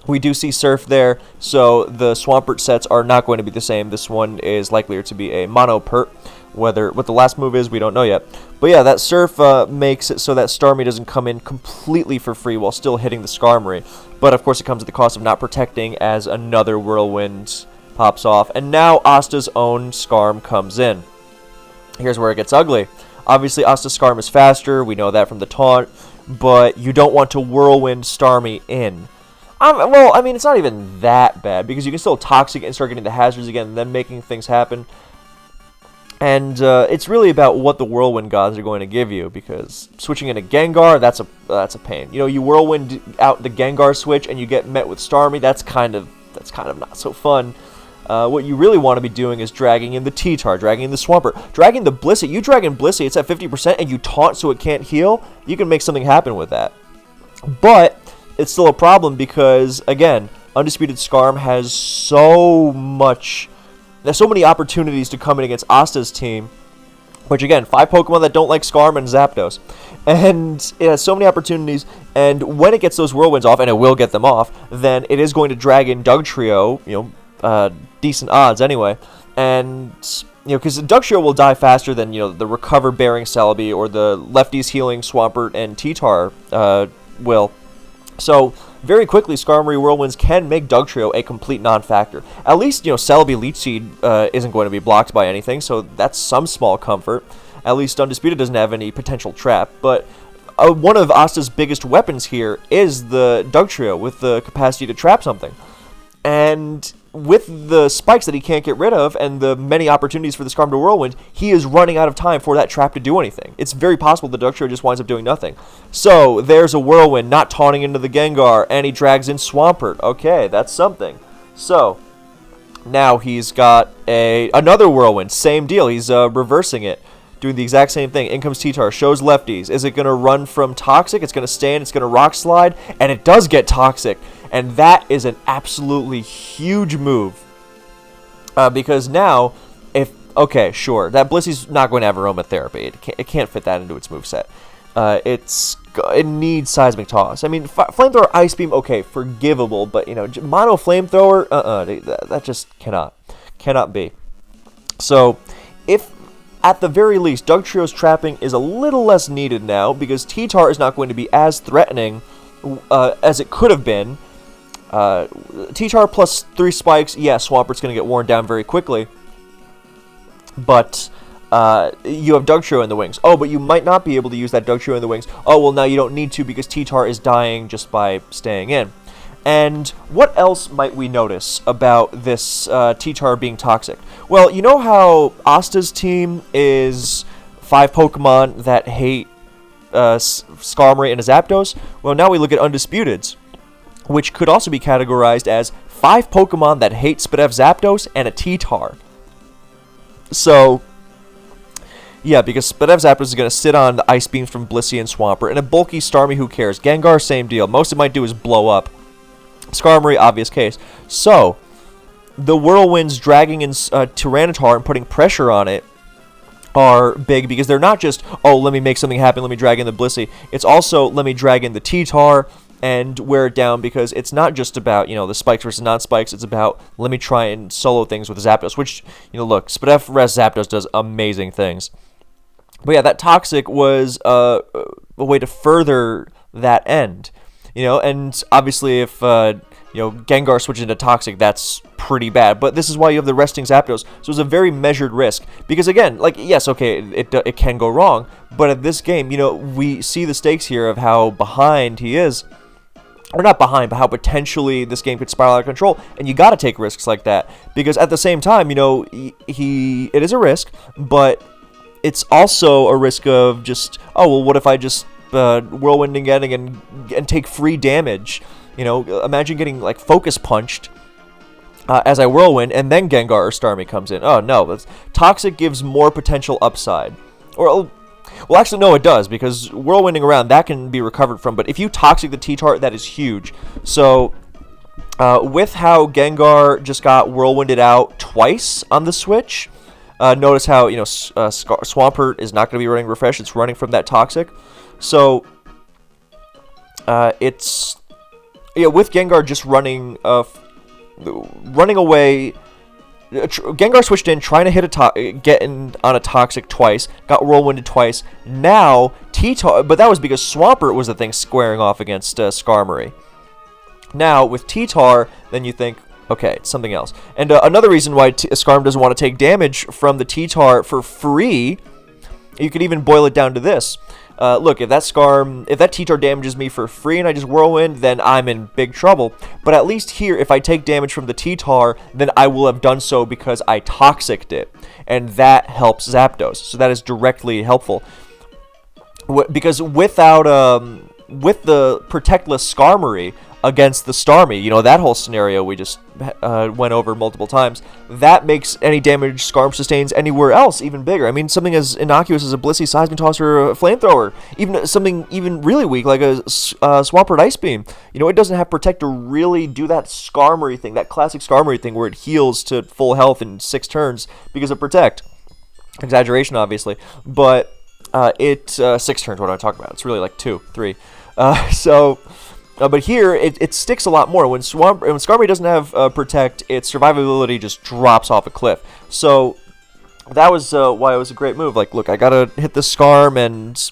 We do see Surf there, so the Swampert sets are not going to be the same. This one is likelier to be a Mono Pert. What the last move is, we don't know yet. But yeah, that Surf makes it so that Starmie doesn't come in completely for free while still hitting the Skarmory. But of course it comes at the cost of not protecting as another Whirlwind pops off. And now Asta's own Skarm comes in. Here's where it gets ugly. Obviously, Asta Skarm is faster. We know that from the taunt. But you don't want to Whirlwind Starmie in. Well, I mean, it's not even that bad, because you can still Toxic and start getting the hazards again and then making things happen. And it's really about what the Whirlwind gods are going to give you, because switching into Gengar, that's a pain. You Whirlwind out the Gengar switch and you get met with Starmie. That's kind of not so fun. What you really want to be doing is dragging in the T-Tar, dragging in the Swampert, dragging the Blissey. You drag in Blissey, it's at 50%, and you taunt so it can't heal. You can make something happen with that. But it's still a problem because, again, Undisputed Skarm has so many opportunities to come in against Asta's team. Which, again, 5 Pokemon that don't like Skarm and Zapdos. And it has so many opportunities, and when it gets those Whirlwinds off, and it will get them off, then it is going to drag in Dugtrio, decent odds anyway, and because the Dugtrio will die faster than the recover bearing Celebi or the lefties healing Swampert and T-Tar will. So very quickly, Skarmory Whirlwinds can make Dugtrio a complete non-factor. At least Celebi Leech Seed isn't going to be blocked by anything, so that's some small comfort. At least Undisputed doesn't have any potential trap, but one of Asta's biggest weapons here is the Dugtrio with the capacity to trap something. And with the spikes that he can't get rid of and the many opportunities for the Skarm to Whirlwind, he is running out of time for that trap to do anything. It's very possible the Dugtrio just winds up doing nothing. So there's a Whirlwind not taunting into the Gengar, and he drags in Swampert. Okay, that's something. So now he's got another Whirlwind. Same deal. He's reversing it, doing the exact same thing. In comes T-Tar, shows lefties. Is it going to run from Toxic? It's going to stand, it's going to Rock Slide, and it does get Toxic. And that is an absolutely huge move. Because now, okay, sure, that Blissey's not going to have Aromatherapy. It can't fit that into its moveset. It needs Seismic Toss. I mean, Flamethrower, Ice Beam, okay, forgivable, but, Mono Flamethrower, that just cannot be. So, if at the very least, Dugtrio's trapping is a little less needed now, because T-Tar is not going to be as threatening as it could have been. T-Tar plus 3 spikes, yeah, Swampert's going to get worn down very quickly. But you have Dugtrio in the wings. Oh, but you might not be able to use that Dugtrio in the wings. Oh, well, now you don't need to because T-Tar is dying just by staying in. And what else might we notice about this T-Tar being toxic? Well, you know how Asta's team is 5 Pokemon that hate Skarmory and Zapdos? Well, now we look at Undisputed's, which could also be categorized as 5 Pokemon that hate Spidef Zapdos and a T-Tar. So, yeah, because Spidef Zapdos is going to sit on the Ice Beams from Blissey and Swampert, and a bulky Starmie, who cares? Gengar, same deal. Most it might do is blow up. Skarmory, obvious case. So, the Whirlwinds dragging in Tyranitar and putting pressure on it are big because they're not just, oh, let me make something happen, let me drag in the Blissey. It's also, let me drag in the T-Tar and wear it down, because it's not just about, the spikes versus non-spikes. It's about, let me try and solo things with Zapdos, which, look, Spadef Res Zapdos does amazing things. But yeah, that Toxic was a way to further that end, and obviously if, Gengar switches into Toxic, that's pretty bad. But this is why you have the resting Zapdos, so it's a very measured risk. Because again, yes, okay, it can go wrong, but at this game, we see the stakes here of how behind he is. Or not behind, but how potentially this game could spiral out of control, and you got to take risks like that, because at the same time, it is a risk, but it's also a risk of just, oh, well, what if I just whirlwind again and take free damage? Imagine getting focus punched as I whirlwind, and then Gengar or Starmie comes in. Oh no, Toxic gives more potential upside, or. Well, actually, no, it does, because whirlwinding around, that can be recovered from. But if you Toxic the T-Tar, that is huge. So, with how Gengar just got whirlwinded out twice on the Switch, notice how, Swampert is not going to be running Refresh. It's running from that Toxic. So, it's... Yeah, with Gengar just running away... Gengar switched in, trying to hit getting on a Toxic twice, got whirlwinded twice. Now T-Tar, but that was because Swampert was the thing squaring off against Skarmory. Now with T-Tar, then you think, okay, it's something else. And another reason why Skarm doesn't want to take damage from the T-Tar for free, you could even boil it down to this. Look, if that T-Tar damages me for free and I just whirlwind, then I'm in big trouble. But at least here, if I take damage from the T-Tar, then I will have done so because I Toxic'd it. And that helps Zapdos. So that is directly helpful. Because with the Protectless Skarmory against the Starmie, that whole scenario we just went over multiple times, that makes any damage Skarm sustains anywhere else even bigger. I mean, something as innocuous as a Blissey, Seismitoss, or a Flamethrower, even something even really weak like a Swampert Ice Beam, it doesn't have Protect to really do that Skarmory thing, that classic Skarmory thing where it heals to full health in 6 turns because of Protect. Exaggeration, obviously, but it 6 turns, what do I talk about? It's really like 2, 3. But here, it sticks a lot more. When Skarmory doesn't have Protect, its survivability just drops off a cliff. So that was why it was a great move. Look, I gotta hit the Skarm, and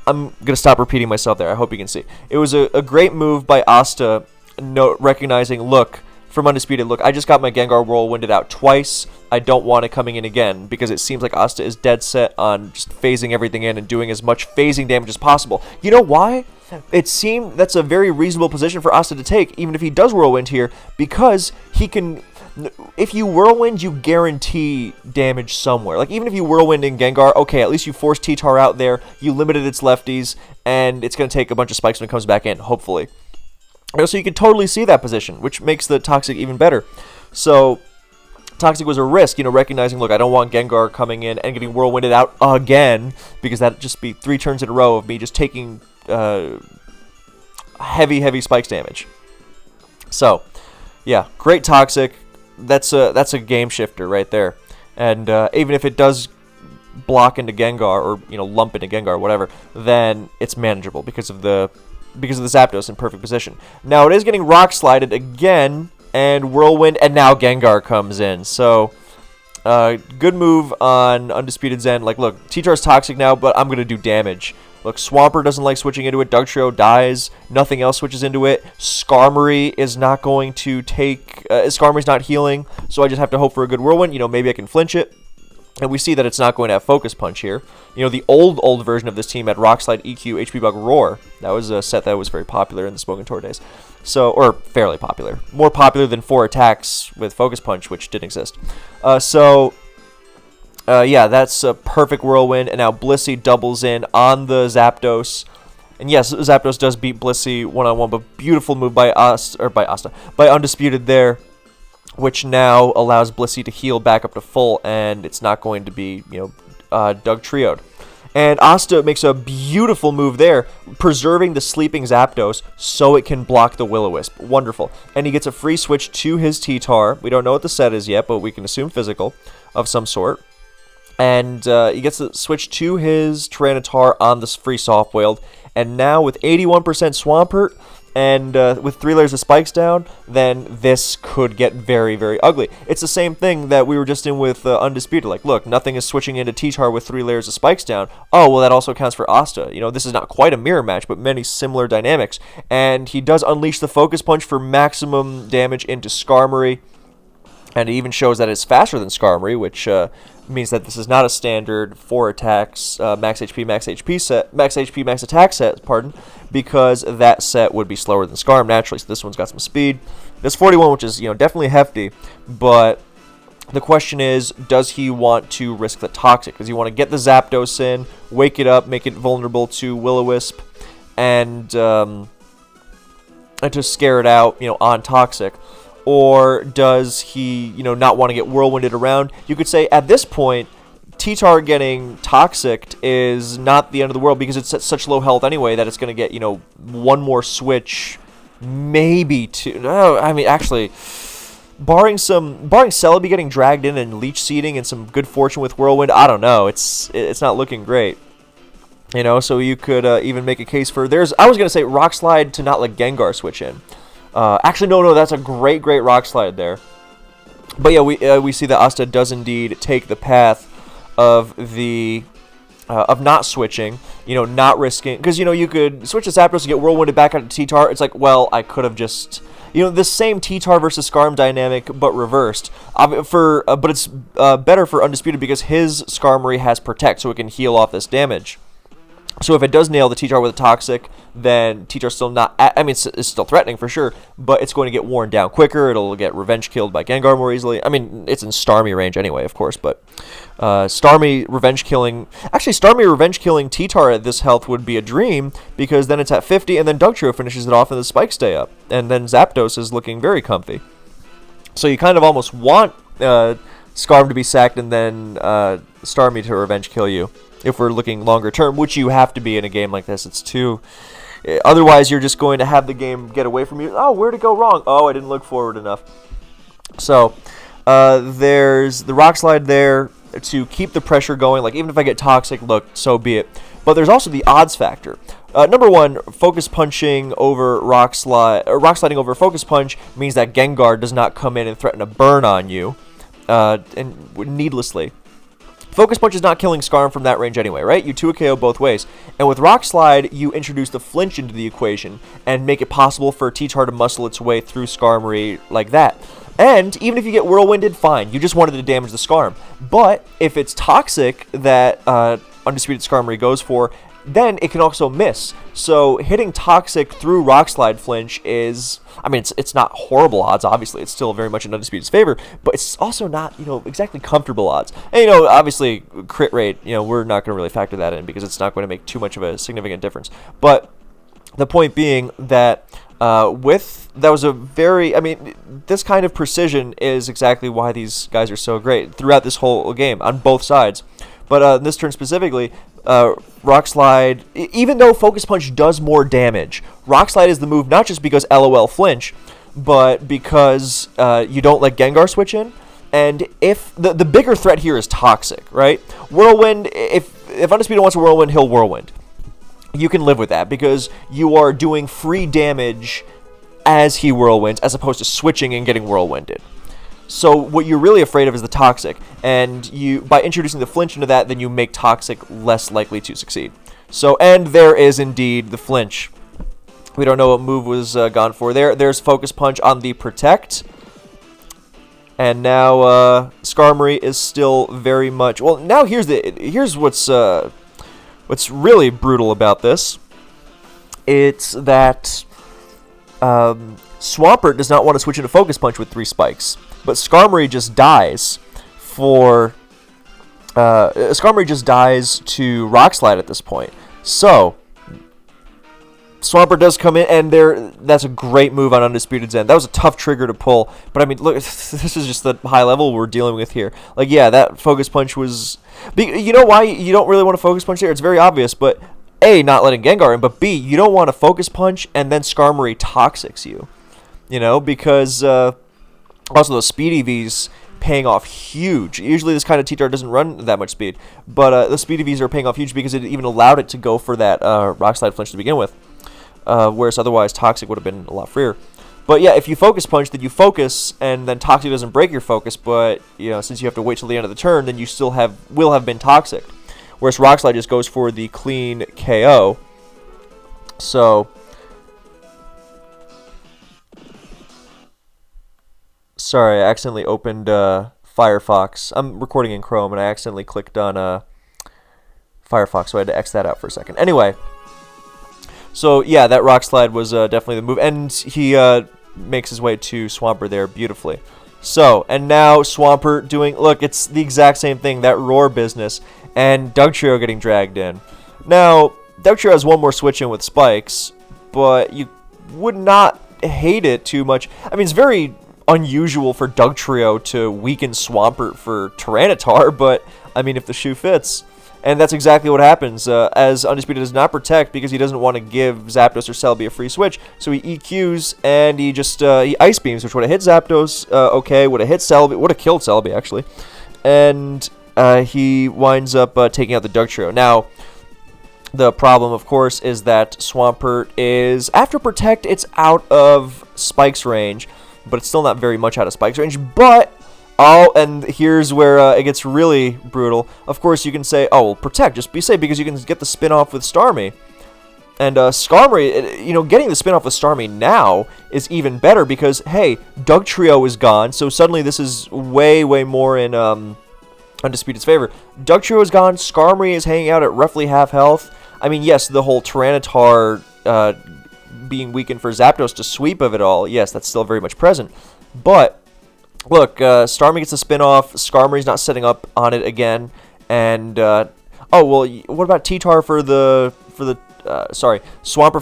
I'm gonna stop repeating myself there. I hope you can see. It was a great move by Asta, recognizing, look, from Undisputed, look, I just got my Gengar whirlwinded out twice. I don't want it coming in again, because it seems like Asta is dead set on just phasing everything in and doing as much phasing damage as possible. You know why? It seemed that's a very reasonable position for Asta to take, even if he does whirlwind here, because he can... If you whirlwind, you guarantee damage somewhere. Even if you whirlwind in Gengar, okay, at least you forced T-Tar out there, you limited its lefties, and it's going to take a bunch of spikes when it comes back in, hopefully. So you can totally see that position, which makes the Toxic even better. So Toxic was a risk, recognizing, look, I don't want Gengar coming in and getting whirlwinded out again, because that'd just be 3 turns in a row of me just taking heavy spikes damage. So, yeah, great Toxic. That's a game shifter right there. And even if it does block into Gengar, or lump into Gengar, or whatever, then it's manageable because of the Zapdos in perfect position. Now it is getting Rock Slided again, and Whirlwind, and now Gengar comes in. So, good move on Undisputed Zen. Look, T-Tar's Toxic now, but I'm going to do damage. Look, Swampert doesn't like switching into it. Dugtrio dies. Nothing else switches into it. Skarmory is not going to take... Skarmory's not healing, so I just have to hope for a good Whirlwind. Maybe I can flinch it. And we see that it's not going to have Focus Punch here. The old version of this team had Rock Slide, EQ, HP Bug, Roar. That was a set that was very popular in the Smoke and Tour days. So, or fairly popular. More popular than 4 attacks with Focus Punch, which didn't exist. Yeah, that's a perfect Whirlwind, and now Blissey doubles in on the Zapdos. And yes, Zapdos does beat Blissey one-on-one, but beautiful move by Undisputed there, which now allows Blissey to heal back up to full, and it's not going to be, Dugtrio'd. And Asta makes a beautiful move there, preserving the sleeping Zapdos so it can block the Will-O-Wisp. Wonderful. And he gets a free switch to his T-Tar. We don't know what the set is yet, but we can assume physical of some sort. And he gets a switch to his Tyranitar on this free Soft Boiled. And now with 81% Swampert, and with 3 layers of spikes down, then this could get very, very ugly. It's the same thing that we were just in with Undisputed. Like, look, nothing is switching into T-Tar with 3 layers of spikes down. Oh, well, that also counts for Asta. You know, this is not quite a mirror match, but many similar dynamics. And he does unleash the Focus Punch for maximum damage into Skarmory. And it even shows that it's faster than Skarmory, which means that this is not a standard 4 attacks, max HP, max attack set, because that set would be slower than Skarm naturally. So this one's got some speed. This 41, which is definitely hefty, but the question is, does he want to risk the Toxic? Does he want to get the Zapdos in, wake it up, make it vulnerable to Will-O-Wisp, and to scare it out, on Toxic? Or does he, not want to get Whirlwinded around? You could say at this point, T-Tar getting Toxic is not the end of the world because it's at such low health anyway that it's going to get, one more switch, maybe two. No, I mean, actually, barring Celebi getting dragged in and Leech Seeding and some good fortune with Whirlwind, I don't know. It's not looking great. So you could even make a case for I was going to say Rock Slide to not let Gengar switch in. Actually, no, that's a great Rock Slide there. But yeah, we see that Asta does indeed take the path of of not switching, not risking, because you could switch the Zapdos to get Whirlwinded back out to T-Tar. It's like, well, I could have just, the same T-Tar versus Skarm dynamic, but reversed. But it's better for Undisputed because his Skarmory has Protect, so it can heal off this damage. So if it does nail the T-Tar with a Toxic, then T-Tar's still not... it's still threatening for sure, but it's going to get worn down quicker. It'll get Revenge killed by Gengar more easily. I mean, it's in Starmie range anyway, of course, but... Starmie Revenge killing T-Tar at this health would be a dream, because then it's at 50, and then Dugtrio finishes it off, and the spikes stay up. And then Zapdos is looking very comfy. So you kind of almost want Skarm to be sacked, and then Starmie to Revenge kill you. If we're looking longer term, which you have to be in a game like this. It's too... Otherwise, you're just going to have the game get away from you. Oh, where'd it go wrong? Oh, I didn't look forward enough. So, there's the Rock Slide there to keep the pressure going. Like, even if I get Toxic, look, so be it. But there's also the odds factor. Number one, Focus Punching over Rock Sliding over Focus Punch means that Gengar does not come in and threaten a burn on you, and needlessly. Focus Punch is not killing Skarm from that range anyway, right? You 2-KO both ways. And with Rock Slide, you introduce the flinch into the equation and make it possible for T-Tar to muscle its way through Skarmory like that. And even if you get Whirlwinded, fine. You just wanted to damage the Skarm. But if it's Toxic that Undisputed Skarmory goes for, then it can also miss. So hitting Toxic through Rock Slide flinch is... I mean, it's not horrible odds, obviously. It's still very much in Undisputed's favor, but it's also not, exactly comfortable odds. And, obviously, crit rate, we're not going to really factor that in because it's not going to make too much of a significant difference. But the point being that this kind of precision is exactly why these guys are so great throughout this whole game on both sides. But in this turn specifically, Rock Slide, even though Focus Punch does more damage, Rock Slide is the move not just because LOL flinch, but because you don't let Gengar switch in. And if the bigger threat here is Toxic, right? Whirlwind, if Undisputed wants a Whirlwind, he'll Whirlwind. You can live with that because you are doing free damage as he Whirlwinds as opposed to switching and getting Whirlwinded. So what you're really afraid of is the Toxic, and by introducing the flinch into that, then you make Toxic less likely to succeed. So, and there is indeed the flinch. We don't know what move was gone for there. There's Focus Punch on the Protect, and now Skarmory is still very much... Well, now here's what's really brutal about this. It's that Swampert does not want to switch into Focus Punch with 3 spikes. But Skarmory just dies to Rock Slide at this point. So Swampert does come in, and that's a great move on Undisputed's end. That was a tough trigger to pull, but I mean, look, this is just the high level we're dealing with here. Like, yeah, that focus punch was... You know why you don't really want to focus punch there? It's very obvious, but A, not letting Gengar in, but B, you don't want to focus punch and then Skarmory toxics you. You know, because also those speed EVs paying off huge. Usually this kind of T-Tar doesn't run that much speed, but the speed EVs are paying off huge because it even allowed it to go for that Rock Slide flinch to begin with. Whereas otherwise Toxic would have been a lot freer. But yeah, if you focus punch, then you focus, and then Toxic doesn't break your focus, but you know, since you have to wait till the end of the turn, then you still will have been Toxic. Whereas Rock Slide just goes for the clean KO. So sorry, I accidentally opened Firefox. I'm recording in Chrome, and I accidentally clicked on Firefox, so I had to X that out for a second. Anyway. So, yeah, that Rock Slide was definitely the move. And he makes his way to Swampert there beautifully. So, and now Swampert doing... Look, it's the exact same thing, that Roar business. And Dugtrio getting dragged in. Now, Dugtrio has one more switch in with Spikes, but you would not hate it too much. I mean, it's very unusual for Dugtrio to weaken Swampert for Tyranitar, but, I mean, if the shoe fits... And that's exactly what happens, as Undisputed does not protect because he doesn't want to give Zapdos or Celebi a free switch. So he EQs and he just he Ice Beams, which would have hit Zapdos, okay, would have hit Celebi, would have killed Celebi actually. And he winds up taking out the Dugtrio. Now, the problem, of course, is that Swampert is, after Protect, it's out of Spike's range, but it's still not very much out of Spike's range, but... Oh, and here's where it gets really brutal. Of course, you can say, oh, well, Protect, just be safe, because you can get the spin-off with Starmie. And Skarmory, you know, getting the spin-off with Starmie now is even better, because, hey, Dugtrio is gone, so suddenly this is way, way more in Undisputed's favor. Dugtrio is gone, Skarmory is hanging out at roughly half health. I mean, yes, the whole Tyranitar being weakened for Zapdos to sweep of it all, yes, that's still very much present. But... Look, Starmie gets a spin-off, Skarmory's not setting up on it again, and, oh, well, what about T-Tar Swampert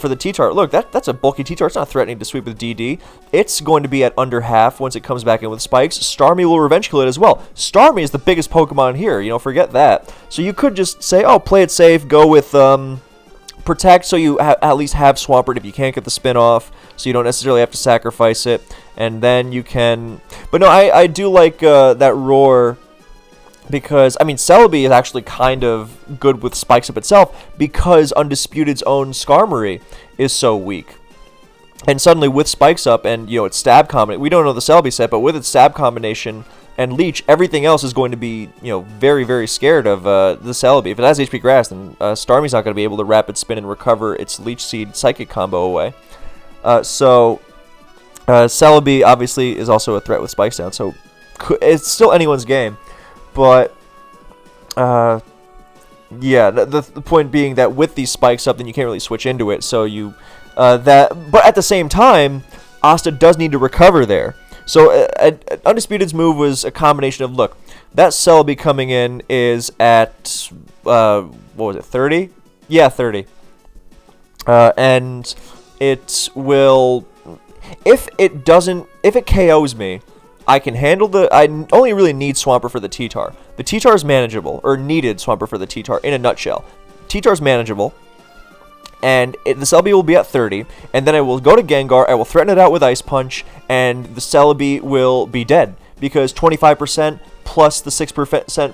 for the T-Tar? Look, that's a bulky T-Tar, it's not threatening to sweep with DD. It's going to be at under half once it comes back in with Spikes. Starmie will revenge kill it as well. Starmie is the biggest Pokemon here, you know, forget that. So you could just say, oh, play it safe, go with, Protect, so you at least have Swampert if you can't get the spin-off, so you don't necessarily have to sacrifice it, and then you can... But no, I do like that Roar, because, I mean, Celebi is actually kind of good with Spikes up itself, because Undisputed's own Skarmory is so weak. And suddenly, with Spikes up, and, you know, its Stab combination, we don't know the Celebi set, but with its Stab combination... and Leech, everything else is going to be, you know, very, very scared of the Celebi. If it has HP Grass, then Starmie's not going to be able to Rapid Spin and recover its Leech Seed Psychic combo away. Celebi, obviously, is also a threat with Spikes down, so it's still anyone's game. But, yeah, the point being that with these Spikes up, then you can't really switch into it, so you... But at the same time, Asta does need to recover there. So, Undisputed's move was a combination of, look, that Celebi coming in is at, what was it, 30? Yeah, 30. And it will, if it KOs me, I can handle I only really need Swampert for the T-Tar. The T-Tar is manageable, or needed Swampert for the T-Tar, in a nutshell. T-Tar is manageable. And the Celebi will be at 30, and then I will go to Gengar, I will threaten it out with Ice Punch, and the Celebi will be dead. Because 25% plus the 6%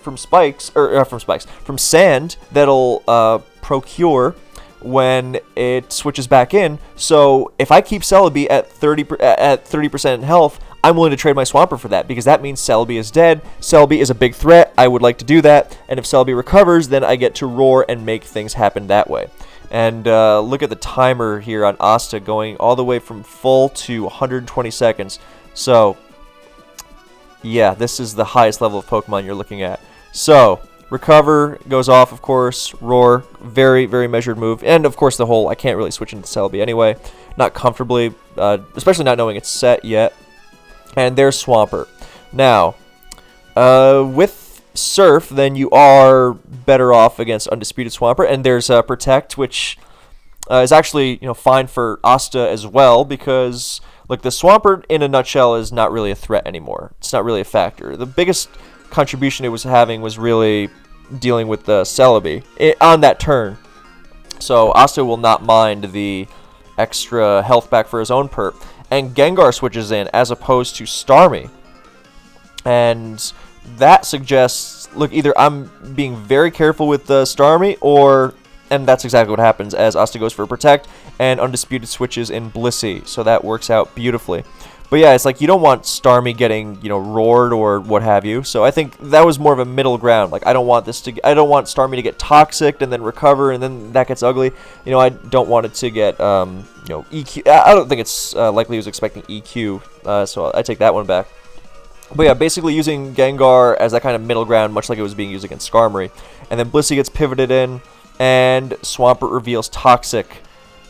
from Sand, that'll procure when it switches back in. So if I keep Celebi at 30% health, I'm willing to trade my Swampert for that, because that means Celebi is dead. Celebi is a big threat, I would like to do that, and if Celebi recovers, then I get to Roar and make things happen that way. And look at the timer here on Asta going all the way from full to 120 seconds. So, yeah, this is the highest level of Pokemon you're looking at. So, Recover goes off, of course. Roar, very, very measured move. And, of course, the whole, I can't really switch into Celebi anyway. Not comfortably, especially not knowing it's set yet. And there's Swampert. Now, with Surf, then you are better off against Undisputed Swampert, and there's Protect, which is actually, fine for Asta as well, because look, the Swampert in a nutshell is not really a threat anymore. It's not really a factor. The biggest contribution it was having was really dealing with the Celebi on that turn. So Asta will not mind the extra health back for his own perp. And Gengar switches in as opposed to Starmie. And that suggests, look, either I'm being very careful with the Starmie, and that's exactly what happens as Asta goes for Protect, and Undisputed switches in Blissey. So that works out beautifully. But yeah, it's like you don't want Starmie getting, roared or what have you. So I think that was more of a middle ground. Like I don't want Starmie to get toxic and then recover, and then that gets ugly. I don't want it to get, EQ. I don't think it's likely he was expecting EQ. So I take that one back. But yeah, basically using Gengar as that kind of middle ground, much like it was being used against Skarmory. And then Blissey gets pivoted in, and Swampert reveals Toxic.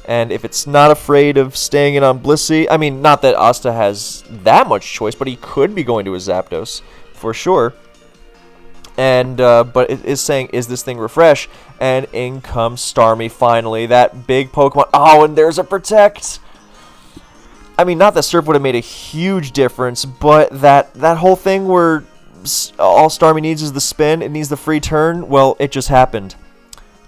And if it's not afraid of staying in on Blissey, I mean, not that Asta has that much choice, but he could be going to his Zapdos, for sure. And, but it is saying, is this thing refresh? And in comes Starmie finally, that big Pokemon. Oh, and there's a Protect! I mean, not that Surf would have made a huge difference, but that whole thing where all Starmie needs is the spin, it needs the free turn, well, it just happened.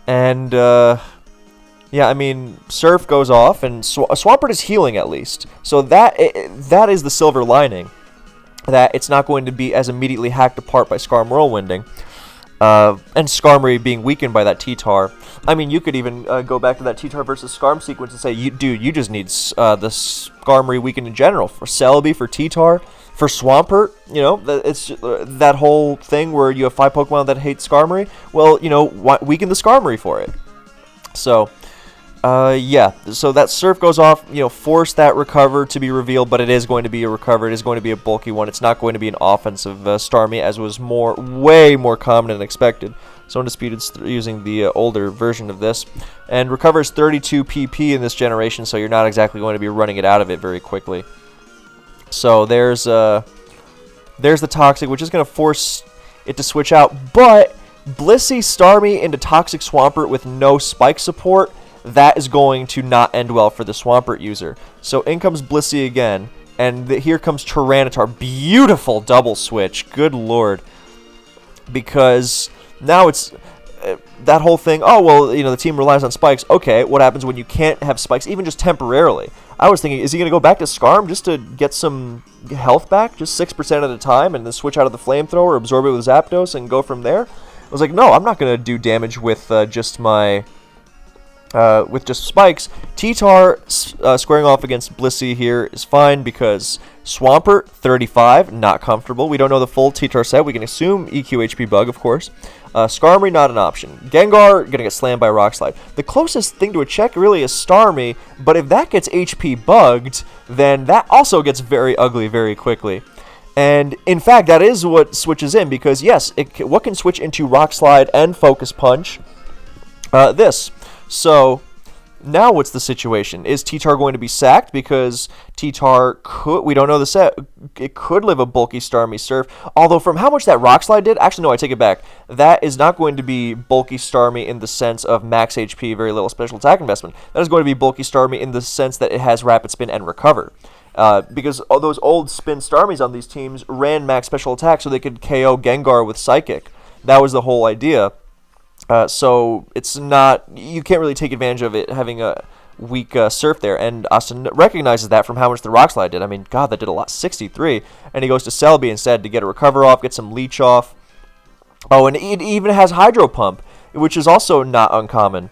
And, yeah, I mean, Surf goes off, and Swampert is healing at least. So that is the silver lining, that it's not going to be as immediately hacked apart by Skarm Whirlwinding. And Skarmory being weakened by that T-Tar. I mean, you could even go back to that T-Tar versus Skarm sequence and say, dude, you just need the Skarmory weakened in general. For Celebi, for T-Tar, for Swampert, it's that whole thing where you have 5 Pokemon that hate Skarmory. Well, weaken the Skarmory for it. So, yeah, so that Surf goes off, force that Recover to be revealed, but it is going to be a Recover, it is going to be a bulky one, it's not going to be an offensive Starmie, as was way more common than expected. So Undisputed's using the older version of this, and Recover is 32 PP in this generation, so you're not exactly going to be running it out of it very quickly. So there's the Toxic, which is going to force it to switch out, but Blissey Starmie into Toxic Swampert with no Spike support, that is going to not end well for the Swampert user. So in comes Blissey again, and here comes Tyranitar. Beautiful double switch, good lord. Because now it's that whole thing, oh, well, the team relies on spikes. Okay, what happens when you can't have spikes, even just temporarily? I was thinking, is he going to go back to Skarm just to get some health back, just 6% at a time, and then switch out of the Flamethrower, absorb it with Zapdos, and go from there? I was like, no, I'm not going to do damage with just my... with just spikes. T-Tar squaring off against Blissey here is fine because Swampert, 35, not comfortable. We don't know the full T-Tar set. We can assume EQ HP bug, of course. Skarmory, not an option. Gengar, gonna get slammed by Rock Slide. The closest thing to a check really is Starmie, but if that gets HP bugged, then that also gets very ugly very quickly. And in fact, that is what switches in, because yes, what can switch into Rock Slide and Focus Punch? This. So, now what's the situation? Is T-Tar going to be sacked? Because T-Tar could, we don't know the set, it could live a bulky Starmie Surf. Although from how much that Rock Slide did, actually no, I take it back. That is not going to be bulky Starmie in the sense of max HP, very little special attack investment. That is going to be bulky Starmie in the sense that it has Rapid Spin and Recover. Because all those old Spin Starmies on these teams ran max special attack so they could KO Gengar with Psychic. That was the whole idea. So it's not, you can't really take advantage of it having a weak Surf there, and Austin recognizes that from how much the Rock Slide did. I mean, God, that did a lot, 63, and he goes to Celebi instead to get a Recover off, get some Leech off. Oh, and it even has Hydro Pump, which is also not uncommon,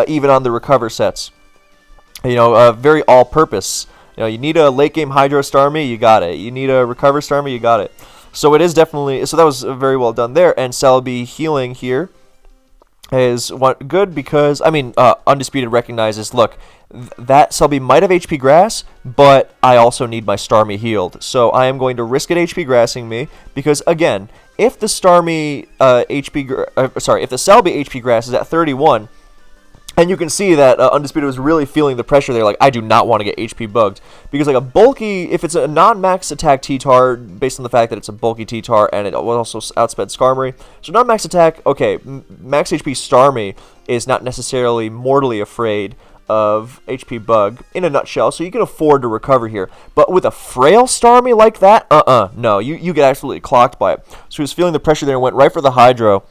even on the Recover sets. Very all-purpose. You need a late-game Hydro Starmie, you got it. You need a Recover Starmie, you got it. So it is definitely, so that was very well done there, and Celebi healing here is good because, I mean, Undisputed recognizes, look, that Celebi might have HP Grass, but I also need my Starmie healed. So I am going to risk it HP Grassing me, because again, if the Starmie if the Celebi HP Grass is at 31, And you can see that Undisputed was really feeling the pressure there. Like, I do not want to get HP bugged. Because, like, a bulky, if it's a non-max attack T-Tar, based on the fact that it's a bulky T-Tar, and it also outsped Skarmory. So, non-max attack, okay, max HP Starmie is not necessarily mortally afraid of HP bug, in a nutshell, so you can afford to recover here. But with a frail Starmie like that, no, you get absolutely clocked by it. So he was feeling the pressure there and went right for the Hydro.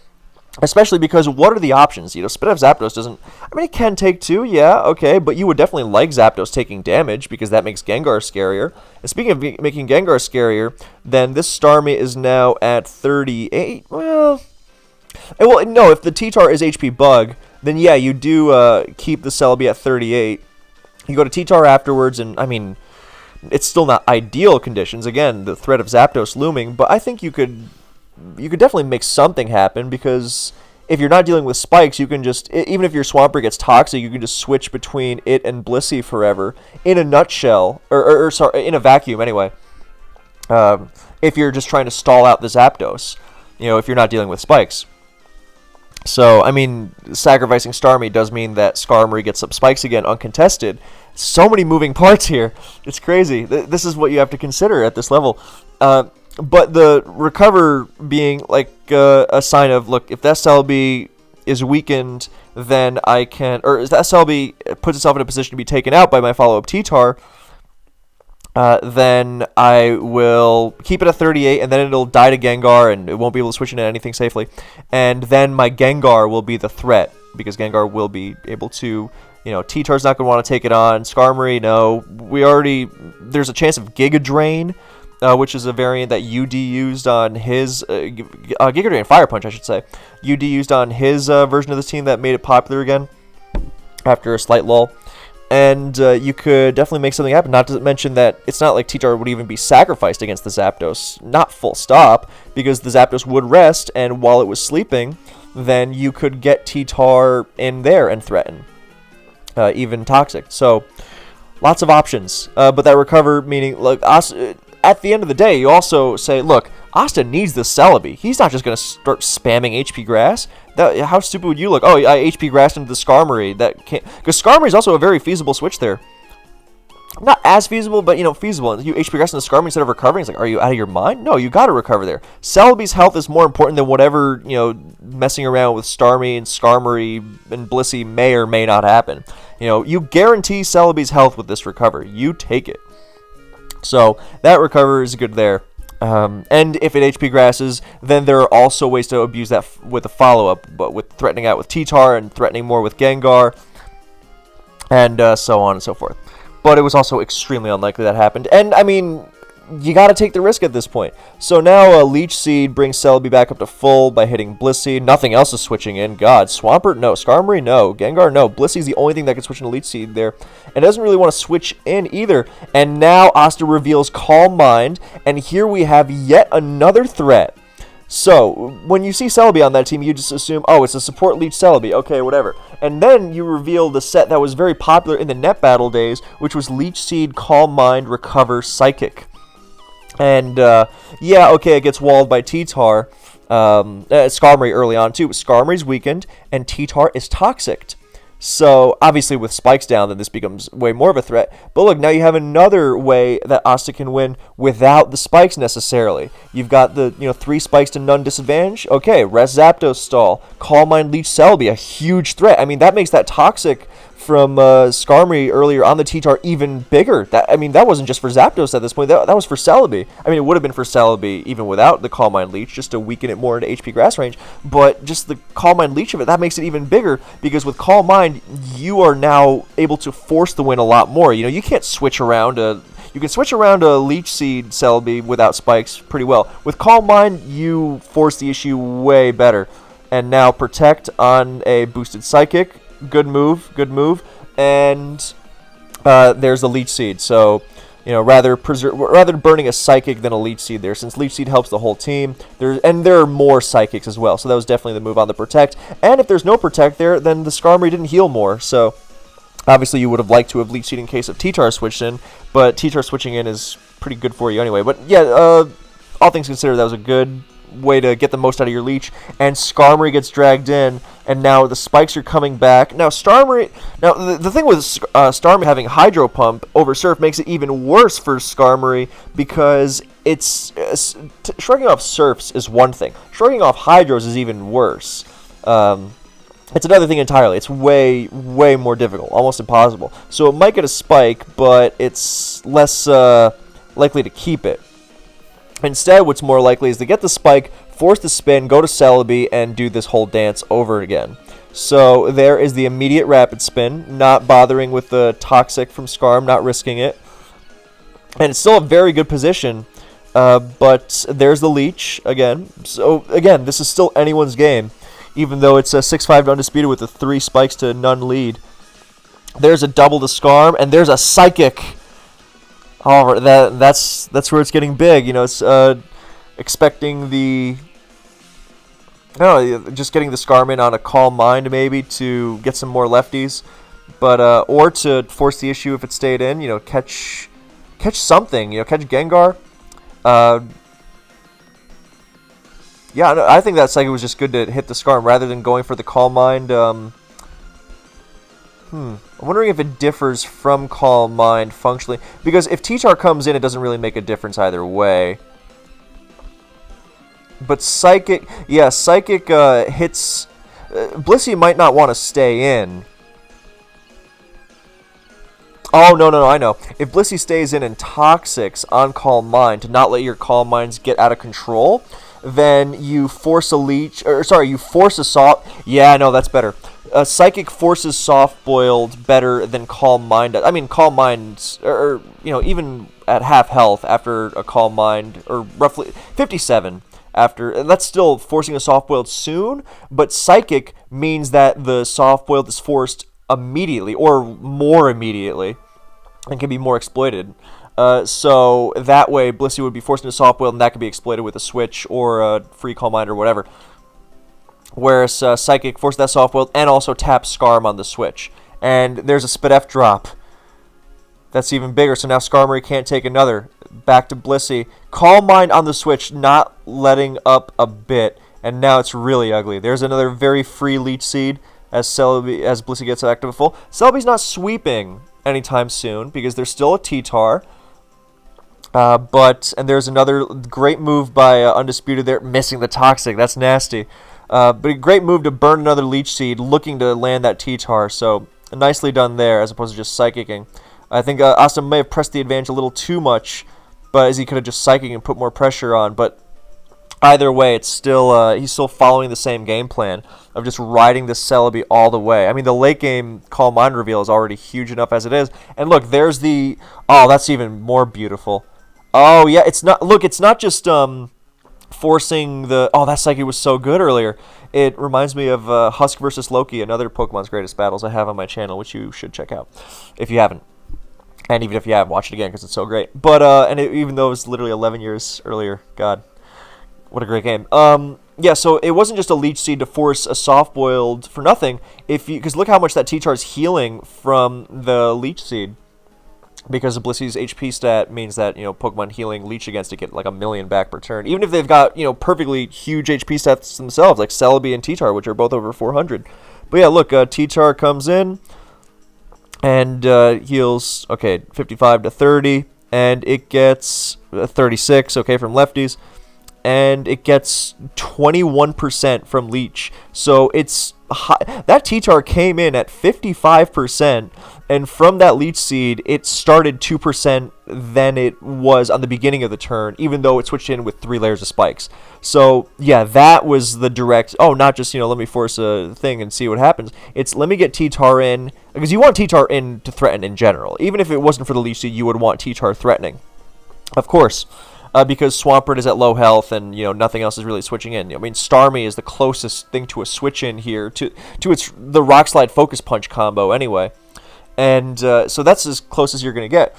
Especially because what are the options? You know, Spit Up Zapdos doesn't... I mean, it can take 2, yeah, okay, but you would definitely like Zapdos taking damage because that makes Gengar scarier. And speaking of making Gengar scarier, then this Starmie is now at 38. Well, no, if the T-Tar is HP Bug, then yeah, you do keep the Celebi at 38. You go to T-Tar afterwards, and, I mean, it's still not ideal conditions. Again, the threat of Zapdos looming, but I think you could definitely make something happen, because if you're not dealing with spikes, you can just, even if your Swampert gets toxic, you can just switch between it and Blissey forever, in a nutshell, or sorry, in a vacuum anyway, if you're just trying to stall out the Zapdos, you know, if you're not dealing with spikes. So, I mean, sacrificing Starmie does mean that Skarmory gets up spikes again, uncontested. So many moving parts here. It's crazy. This is what you have to consider at this level. But the recover being like a sign of, look, if that Celebi is weakened, then I can, or if that Celebi puts itself in a position to be taken out by my follow-up T-Tar, then I will keep it at 38, and then it'll die to Gengar, and it won't be able to switch into anything safely. And then my Gengar will be the threat, because Gengar will be able to, you know, T-Tar's not going to want to take it on. Skarmory, no. There's a chance of Giga Drain, which is a variant that UD used on his, Giga Drain Fire Punch, I should say. UD used on his version of this team that made it popular again after a slight lull. And you could definitely make something happen, not to mention that it's not like T-Tar would even be sacrificed against the Zapdos. Not full stop, because the Zapdos would rest, and while it was sleeping, then you could get T-Tar in there and threaten. Even Toxic. So, lots of options. But that recover, meaning, like, at the end of the day, you also say, look, Asta needs the Celebi. He's not just going to start spamming HP Grass. How stupid would you look? Oh, I HP Grass into the Skarmory. Because Skarmory is also a very feasible switch there. Not as feasible, but, you know, feasible. You HP Grass into the Skarmory instead of recovering. It's like, are you out of your mind? No, you got to recover there. Celebi's health is more important than whatever, you know, messing around with Starmie and Skarmory and Blissey may or may not happen. You know, you guarantee Celebi's health with this recover. You take it. So, that recover is good there. And if it HP grasses, then there are also ways to abuse that with a follow-up, but with threatening out with T-Tar and threatening more with Gengar, and so on and so forth. But it was also extremely unlikely that happened. And, I mean, you got to take the risk at this point. So now Leech Seed brings Celebi back up to full by hitting Blissey. Nothing else is switching in. God, Swampert, no. Skarmory, no. Gengar, no. Blissey's the only thing that can switch into Leech Seed there. And doesn't really want to switch in either. And now Asta reveals Calm Mind. And here we have yet another threat. So, when you see Celebi on that team, you just assume, oh, it's a support Leech Celebi. Okay, whatever. And then you reveal the set that was very popular in the net battle days, which was Leech Seed, Calm Mind, Recover, Psychic. And, yeah, okay, it gets walled by T-Tar. Skarmory early on, too. Skarmory's weakened, and T-Tar is toxic. So, obviously, with spikes down, then this becomes way more of a threat. But look, now you have another way that Asta can win without the spikes necessarily. You've got the, 3 spikes to none disadvantage. Okay, Rest Zapdos stall. Calm Mind Leech Celebi, a huge threat. I mean, that makes that toxic from Skarmory earlier on the T-Tar even bigger. That wasn't just for Zapdos at this point. That was for Celebi. I mean, it would have been for Celebi even without the Calm Mind Leech, just to weaken it more into HP Grass range. But just the Calm Mind Leech of it, that makes it even bigger, because with Calm Mind, you are now able to force the win a lot more. You can't switch around you can switch around a Leech Seed Celebi without spikes pretty well. With Calm Mind, you force the issue way better. And now Protect on a boosted Psychic. Good move. And there's a Leech Seed. So, rather burning a Psychic than a Leech Seed there, since Leech Seed helps the whole team. There are more Psychics as well, so that was definitely the move on the Protect. And if there's no Protect there, then the Skarmory didn't heal more. So, obviously you would have liked to have Leech Seed in case of T-Tar switched in, but T-Tar switching in is pretty good for you anyway. But yeah, all things considered, that was a good way to get the most out of your leech, and Skarmory gets dragged in, and now the spikes are coming back. Now the thing with Starmie having Hydro Pump over Surf makes it even worse for Skarmory, because it's shrugging off Surfs is one thing. Shrugging off Hydros is even worse. It's another thing entirely. It's way, way more difficult, almost impossible. So it might get a spike, but it's less likely to keep it. Instead, what's more likely is to get the spike, force the spin, go to Celebi, and do this whole dance over again. So there is the immediate rapid spin, not bothering with the Toxic from Skarm, not risking it. And it's still a very good position, but there's the leech again. So again, this is still anyone's game, even though it's a 6-5 undisputed with a 3 spikes to none lead. There's a double to Skarm, and there's a Psychic. Oh, that's where it's getting big. You know, it's expecting the... just getting the Skarm in on a Calm Mind maybe to get some more lefties, but or to force the issue if it stayed in. You know, catch something. You know, catch Gengar. Yeah, I think that Psychic was just good to hit the Skarm rather than going for the Calm Mind. I'm wondering if it differs from Calm Mind functionally, because if T-Tar comes in, it doesn't really make a difference either way. But Psychic, yeah, Psychic hits... Blissey might not want to stay in. Oh, no, I know. If Blissey stays in and Toxics on Calm Mind to not let your Calm Minds get out of control, then you force a leech... you force a soft... Yeah, no, that's better. Psychic forces soft-boiled better than Calm Mind does. I mean, Calm Mind, even at half health after a Calm Mind, or roughly 57 after, that's still forcing a soft-boiled soon, but Psychic means that the soft-boiled is forced immediately, or more immediately, and can be more exploited. So that way, Blissey would be forced into soft-boiled, and that could be exploited with a switch or a free Calm Mind or whatever. Whereas Psychic forces that soft-boiled and also taps Skarm on the switch. And there's a Spidef drop. That's even bigger, so now Skarmory can't take another. Back to Blissey. Calm Mind on the switch, not letting up a bit. And now it's really ugly. There's another very free Leech Seed as Blissey gets active full. Celebi's not sweeping anytime soon because there's still a T-Tar. And there's another great move by Undisputed there, missing the Toxic. That's nasty. But a great move to burn another Leech Seed, looking to land that T-Tar. So nicely done there, as opposed to just Psychicking. I think Astam may have pressed the advantage a little too much, but as he could have just Psychic and put more pressure on. But either way, it's still he's still following the same game plan of just riding the Celebi all the way. I mean, the late game Calm Mind reveal is already huge enough as it is. And look, there's the... Oh, that's even more beautiful. Oh, yeah, it's not... Look, it's not just... forcing the... Oh, that Psychic was so good earlier. It reminds me of Husk versus Loki, another Pokemon's Greatest Battles I have on my channel, which you should check out if you haven't. And even if you have, watch it again because it's so great. But even though it was literally 11 years earlier, God, what a great game. Yeah, so it wasn't just a Leech Seed to force a soft-boiled for nothing. Because look how much that T-Tar is healing from the Leech Seed. Because of Blissey's HP stat means that, Pokemon healing Leech against it get like 1,000,000 back per turn. Even if they've got, perfectly huge HP stats themselves, like Celebi and T-Tar, which are both over 400. But yeah, look, T-Tar comes in and heals, 55 to 30, and it gets 36, from lefties, and it gets 21% from Leech. So it's high. That T-Tar came in at 55%, and from that Leech Seed, it started 2% than it was on the beginning of the turn, even though it switched in with 3 layers of spikes. So, yeah, that was the direct... Oh, not just, let me force a thing and see what happens. It's, let me get T-Tar in, because you want T-Tar in to threaten in general. Even if it wasn't for the Leech Seed, you would want T-Tar threatening. Of course. Because Swampert is at low health and, nothing else is really switching in. I mean, Starmie is the closest thing to a switch in here, to the Rock Slide Focus Punch combo anyway. And so that's as close as you're going to get.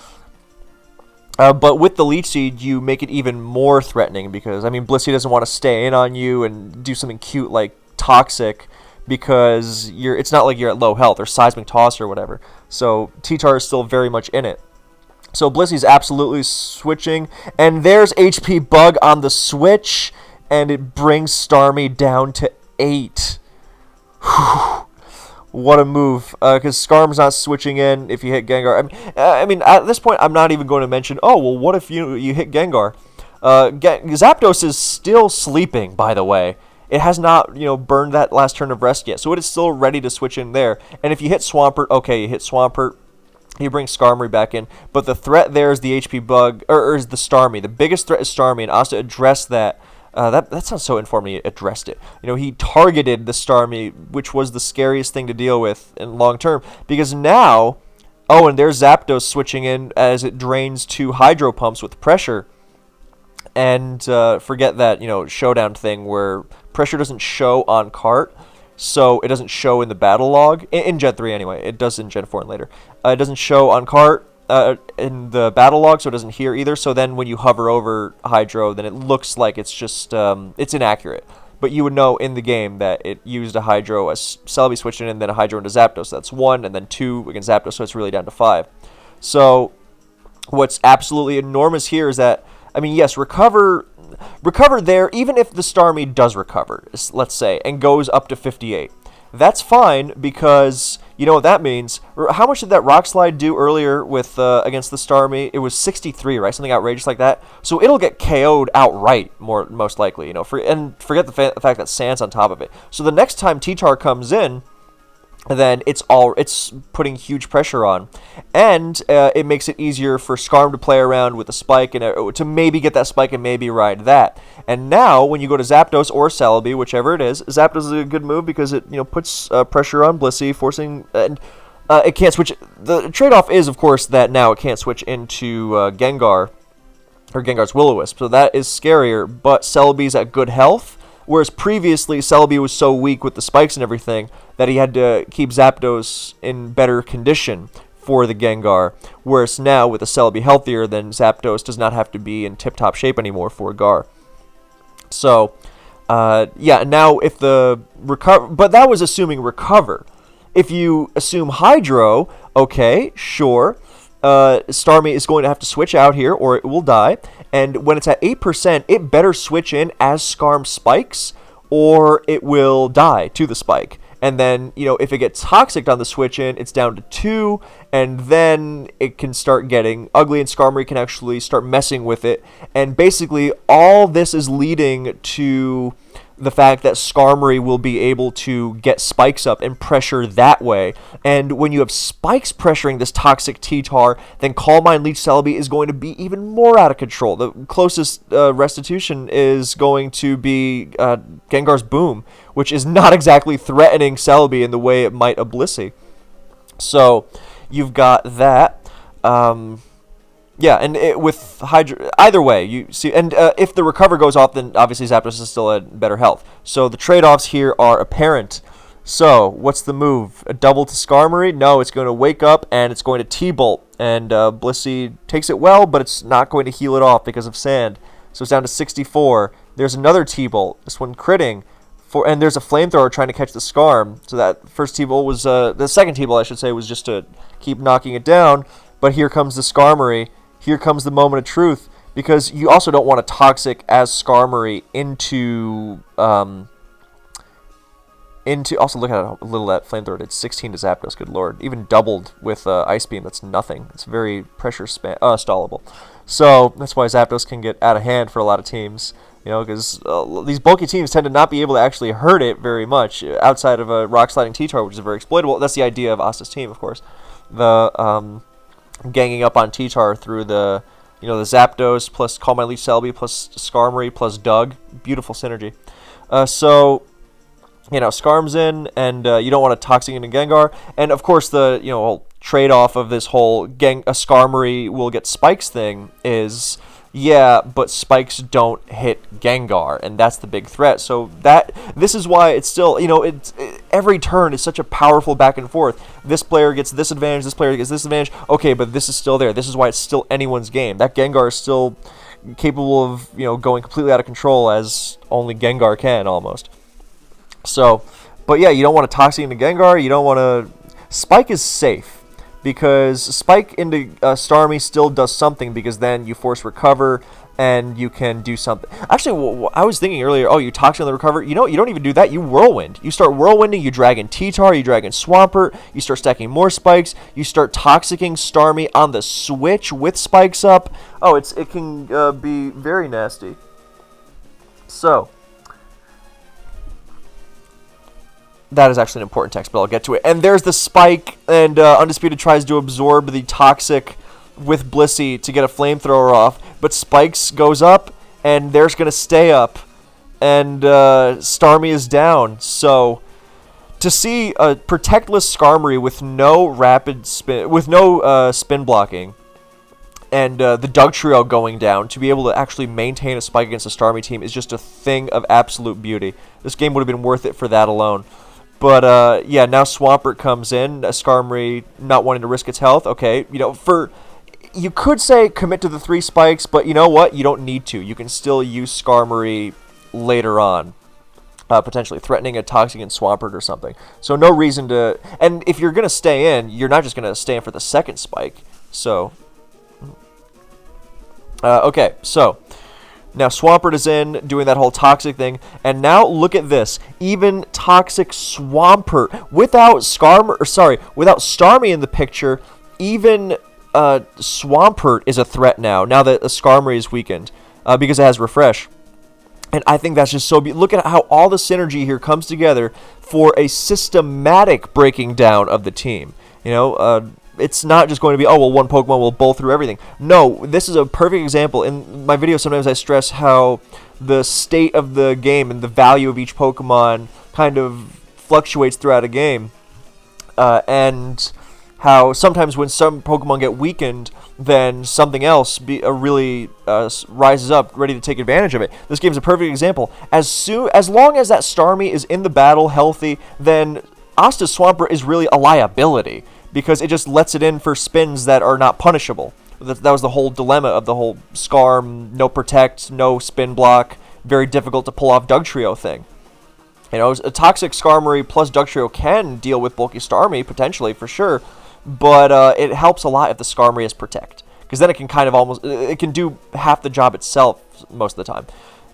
But with the Leech Seed, you make it even more threatening because, Blissey doesn't want to stay in on you and do something cute like Toxic because it's not like you're at low health or Seismic Toss or whatever. So T-Tar is still very much in it. So Blissey's absolutely switching, and there's HP Bug on the switch. and it brings Starmie down to 8. What a move, because Skarm's not switching in if you hit Gengar. I mean, at this point, I'm not even going to mention, oh, well, what if you hit Gengar? Zapdos is still sleeping, by the way. It has not, burned that last turn of rest yet, so it is still ready to switch in there. And if you hit Swampert, okay, you hit Swampert, you bring Skarmory back in, but the threat there is the HP bug, or is the Starmie. The biggest threat is Starmie, and Asta addressed that. That sounds so informed. He addressed it. He targeted the Starmie, which was the scariest thing to deal with in long term. Because now, and there's Zapdos switching in as it drains 2 Hydro Pumps with pressure. And forget that, showdown thing where pressure doesn't show on cart, so it doesn't show in the battle log. In Gen 3 anyway. It does in Gen 4 and later. It doesn't show on cart. In the battle log, so it doesn't hear either. So then when you hover over Hydro, then it looks like it's just, it's inaccurate. But you would know in the game that it used a Hydro as Celebi switched in, and then a Hydro into Zapdos. So that's 1, and then 2 against Zapdos, so it's really down to 5. So what's absolutely enormous here is that, yes, recover there, even if the Starmie does recover, let's say, and goes up to 58. That's fine, because you know what that means. How much did that Rock Slide do earlier with against the Starmie? It was 63, right? Something outrageous like that. So it'll get KO'd outright, most likely. And forget the fact that Sand's on top of it. So the next time T-Tar comes in, then it's putting huge pressure on, and it makes it easier for Skarm to play around with the spike and to maybe get that spike and maybe ride that. And now when you go to Zapdos or Celebi, whichever it is, Zapdos is a good move because it puts pressure on Blissey, forcing and it can't switch. The trade-off is of course that now it can't switch into Gengar or Gengar's Will-O-Wisp, so that is scarier. But Celebi's at good health. Whereas previously, Celebi was so weak with the spikes and everything that he had to keep Zapdos in better condition for the Gengar. Whereas now, with the Celebi healthier, then Zapdos does not have to be in tip-top shape anymore for Gar. So, yeah, now if the recover... But that was assuming recover. If you assume Hydro, okay, sure. Starmie is going to have to switch out here or it will die. And when it's at 8%, it better switch in as Skarm spikes or it will die to the spike. And then, if it gets toxic on the switch in, it's down to 2, and then it can start getting ugly, and Skarmory can actually start messing with it. And basically, all this is leading to the fact that Skarmory will be able to get spikes up and pressure that way. And when you have spikes pressuring this toxic T-Tar, then Calm Mind Leech Celebi is going to be even more out of control. The closest restitution is going to be Gengar's Boom, which is not exactly threatening Celebi in the way it might a Blissey. So you've got that. Yeah, and with Hydro, either way, you see, and if the recover goes off, then obviously Zapdos is still at better health. So the trade-offs here are apparent. So what's the move? A double to Skarmory? No, it's going to wake up and it's going to T-Bolt, and Blissey takes it well, but it's not going to heal it off because of Sand. So it's down to 64. There's another T-Bolt. This one critting. And there's a Flamethrower trying to catch the Skarm. So that first T-Bolt was, the second T-Bolt I should say, was just to keep knocking it down. But here comes the Skarmory. Here comes the moment of truth, because you also don't want a Toxic as Skarmory into also look at how little that Flamethrower did. 16 to Zapdos, good lord. Even doubled with Ice Beam, that's nothing. It's very pressure stallable. So that's why Zapdos can get out of hand for a lot of teams, because these bulky teams tend to not be able to actually hurt it very much, outside of a Rock Sliding T-Tar, which is very exploitable. That's the idea of Asta's team, of course. The ganging up on T-Tar through the the Zapdos plus Calm Mind Leech Celebi plus Skarmory plus Doug. Beautiful synergy. So Skarm's in, and you don't want a Toxic into Gengar. And of course the whole trade-off of this whole a Skarmory will get spikes thing is, yeah, but spikes don't hit Gengar, and that's the big threat. So this is why it's still, every turn is such a powerful back and forth. This player gets this advantage, this player gets this advantage. Okay, but this is still there. This is why it's still anyone's game. That Gengar is still capable of, going completely out of control as only Gengar can, almost. So, but yeah, you don't want a Toxic into Gengar. You don't want to... Spike is safe, because Spike into Starmie still does something, because then you force recover, and you can do something. Actually, I was thinking earlier, oh, you Toxic on the recover. You know what? You don't even do that. You Whirlwind. You start Whirlwinding, you drag in T-Tar, you drag in Swampert, you start stacking more spikes, you start Toxicking Starmie on the switch with spikes up. Oh, it can be very nasty. So, that is actually an important text, but I'll get to it. And there's the spike, and Undisputed tries to absorb the Toxic with Blissey to get a flamethrower off, but Spikes goes up, and there's going to stay up, and Starmie is down. So, to see a protectless Skarmory with no rapid spin, with no spin blocking, and the Dugtrio going down, to be able to actually maintain a spike against a Starmie team is just a thing of absolute beauty. This game would have been worth it for that alone. But, yeah, now Swampert comes in, Skarmory not wanting to risk its health. Okay, you know, you could say commit to the 3 spikes, but you know what? You don't need to. You can still use Skarmory later on, potentially threatening a Toxic and Swampert or something. So no reason to... And if you're going to stay in, you're not just going to stay in for the second spike. So... okay, so... Now Swampert is in, doing that whole Toxic thing, and now look at this. Even Toxic Swampert, without Starmie in the picture, even Swampert is a threat now that the Skarmory is weakened, because it has Refresh. And I think that's just so look at how all the synergy here comes together for a systematic breaking down of the team. You know, it's not just going to be, oh, well, one Pokemon will bowl through everything. No, this is a perfect example. In my video, sometimes I stress how the state of the game and the value of each Pokemon kind of fluctuates throughout a game. And how sometimes when some Pokemon get weakened, then something else really rises up, ready to take advantage of it. This game's a perfect example. As long as that Starmie is in the battle, healthy, then Asta's Swampert is really a liability, because it just lets it in for spins that are not punishable. That was the whole dilemma of the whole Skarm, no Protect, no Spin Block, very difficult to pull off Dugtrio thing. You know, a Toxic Skarmory plus Dugtrio can deal with bulky Starmie, potentially, for sure, but it helps a lot if the Skarmory has Protect, because then it can kind of it can do half the job itself most of the time.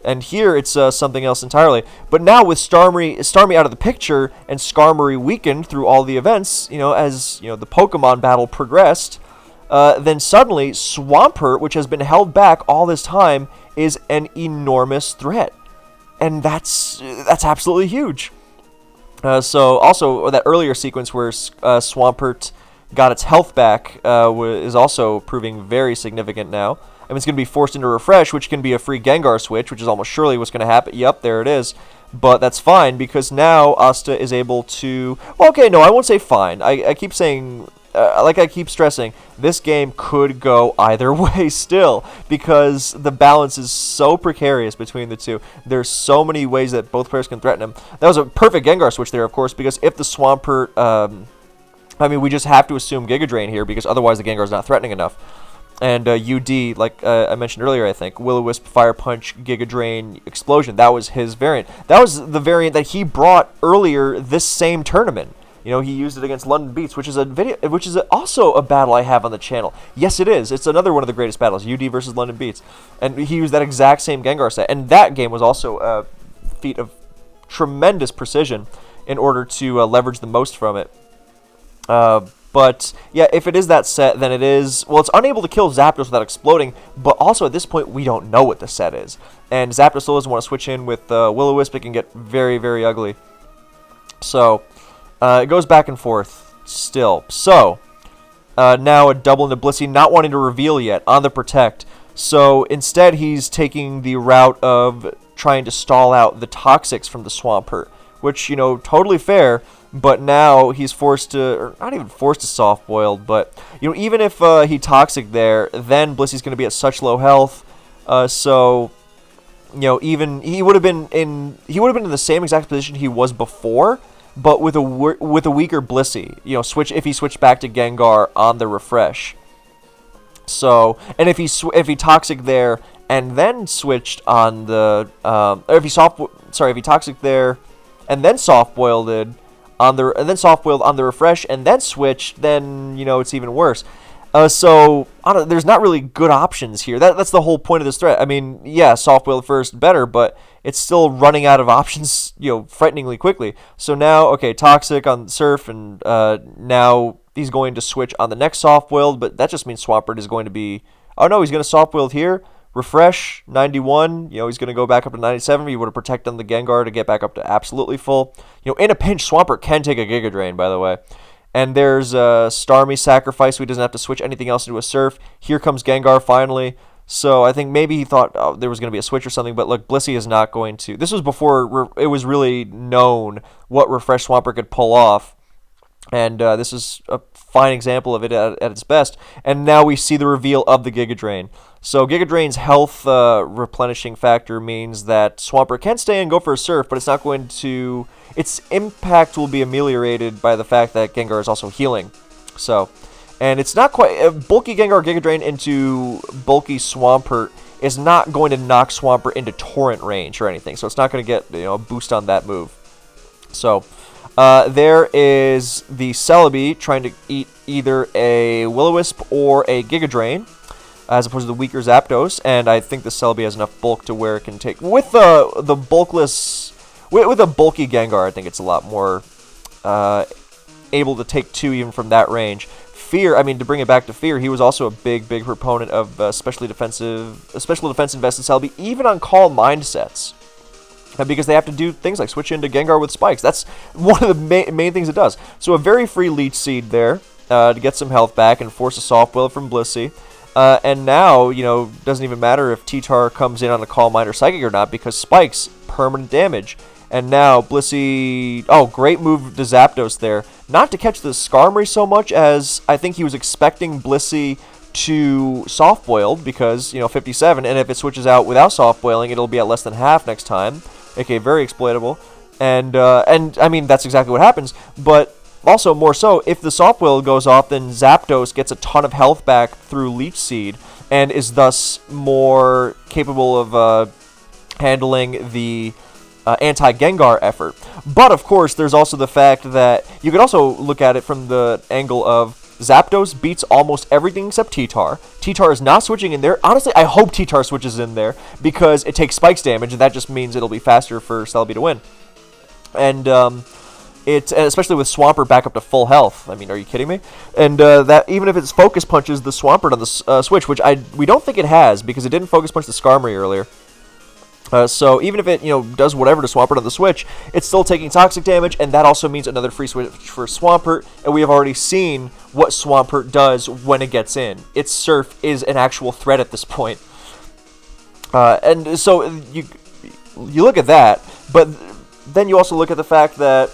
And here it's something else entirely. But now with Starmie out of the picture and Skarmory weakened through all the events, you know, as you know the Pokemon battle progressed, then suddenly Swampert, which has been held back all this time, is an enormous threat, and that's absolutely huge. So also that earlier sequence where Swampert got its health back is also proving very significant now. I mean, it's going to be forced into Refresh, which can be a free Gengar switch, which is almost surely what's going to happen. Yep, there it is. But that's fine, because now Asta is able to... Well, okay, no, I won't say fine. I keep saying... like I keep stressing, this game could go either way still, because the balance is so precarious between the two. There's so many ways that both players can threaten him. That was a perfect Gengar switch there, of course, because if the Swampert... I mean, we just have to assume Giga Drain here, because otherwise the Gengar's not threatening enough. And UD, like I mentioned earlier, I think, Will-O-Wisp, Fire Punch, Giga Drain, Explosion, that was his variant. That was the variant that he brought earlier this same tournament. You know, he used it against London Beats, which is also a battle I have on the channel. Yes, it is. It's another one of the greatest battles, UD versus London Beats. And he used that exact same Gengar set. And that game was also a feat of tremendous precision in order to leverage the most from it. But, yeah, if it is that set, then it is... Well, it's unable to kill Zapdos without exploding, but also at this point, we don't know what the set is. And Zapdos still doesn't want to switch in with Will-O-Wisp. It can get very, very ugly. So, it goes back and forth still. So, now a double into Blissey, not wanting to reveal yet on the Protect. So, instead, he's taking the route of trying to stall out the Toxics from the Swampert, which, you know, totally fair. But now he's forced to, or not even forced to soft-boiled, but, you know, even if he Toxic there, then Blissey's going to be at such low health, so, you know, even, he would have been in the same exact position he was before, but with a weaker Blissey, you know, if he switched back to Gengar on the Refresh. So, and if he Toxic there, and then switched on the, or if he Toxic there, and then soft-boiled it, and then soft-boiled on the Refresh, and then switched, then, you know, it's even worse. There's not really good options here. That's the whole point of this threat. I mean, yeah, soft boiled first better, but it's still running out of options, frighteningly quickly. So now, okay, Toxic on Surf, and now he's going to switch on the next soft boiled, but that just means Swampert is going to be. Oh no, he's going to soft boiled here. Refresh 91. He's going to go back up to 97. You would have protected on the Gengar to get back up to absolutely full. In a pinch, Swampert can take a Giga Drain, by the way. And there's a Starmie Sacrifice, so he doesn't have to switch anything else into a Surf. Here comes Gengar finally. So I think maybe he thought there was going to be a switch or something, but look, Blissey is not going to. This was before it was really known what Refresh Swampert could pull off. And this is a fine example of it at its best. And now we see the reveal of the Giga Drain. So Giga Drain's health replenishing factor means that Swampert can stay and go for a Surf, but it's not going to... Its impact will be ameliorated by the fact that Gengar is also healing. So, and it's not quite... bulky Gengar Giga Drain into bulky Swampert is not going to knock Swampert into Torrent range or anything. So it's not going to get a boost on that move. So... there is the Celebi trying to eat either a Will-O-Wisp or a Giga Drain, as opposed to the weaker Zapdos, and I think the Celebi has enough bulk to where it can take... With the bulkless... With a bulky Gengar, I think it's a lot more able to take 2 even from that range. Fear, I mean, to bring it back to Fear, he was also a big proponent of special defense invested Celebi, even on call mindsets. Because they have to do things like switch into Gengar with Spikes. That's one of the main things it does. So a very free Leech Seed there to get some health back and force a Soft Boil from Blissey. And now, doesn't even matter if T-Tar comes in on a Calm Mind or Psychic or not, because Spikes, permanent damage. And now Blissey... Oh, great move to Zapdos there. Not to catch the Skarmory so much as I think he was expecting Blissey to soft boiled because 57, and if it switches out without soft boiling, it'll be at less than half next time. Okay, very exploitable, and I mean that's exactly what happens. But also more so, if the soft boil goes off, then Zapdos gets a ton of health back through Leech Seed and is thus more capable of handling the anti-Gengar effort. But of course, there's also the fact that you could also look at it from the angle of Zapdos beats almost everything except T-Tar. T-Tar is not switching in there. Honestly, I hope T-Tar switches in there because it takes Spikes damage, and that just means it'll be faster for Celebi to win. And especially with Swampert back up to full health. I mean, are you kidding me? And that even if it's Focus Punches the Swampert on the switch, which we don't think it has because it didn't Focus Punch the Skarmory earlier. So even if it does whatever to Swampert on the switch, it's still taking toxic damage, and that also means another free switch for Swampert. And we have already seen what Swampert does when it gets in. Its Surf is an actual threat at this point. And so you look at that, but then you also look at the fact that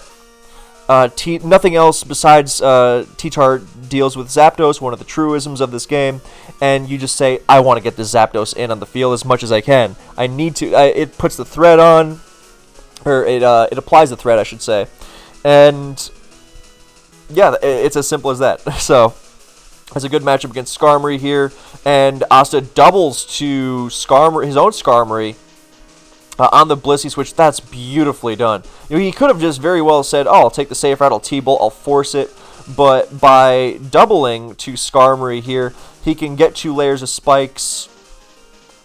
nothing else besides T-Tar deals with Zapdos, one of the truisms of this game, and you just say, I want to get this Zapdos in on the field as much as I can. I need to. It puts the threat on, or it applies the threat, I should say, and yeah, it's as simple as that. So it's a good matchup against Skarmory here, and Asta doubles to Skarmory, his own Skarmory. On the Blissey switch. That's beautifully done. He could have just very well said, oh, I'll take the safe route, I'll T-Bolt, I'll force it. But by doubling to Skarmory here, he can get 2 layers of spikes.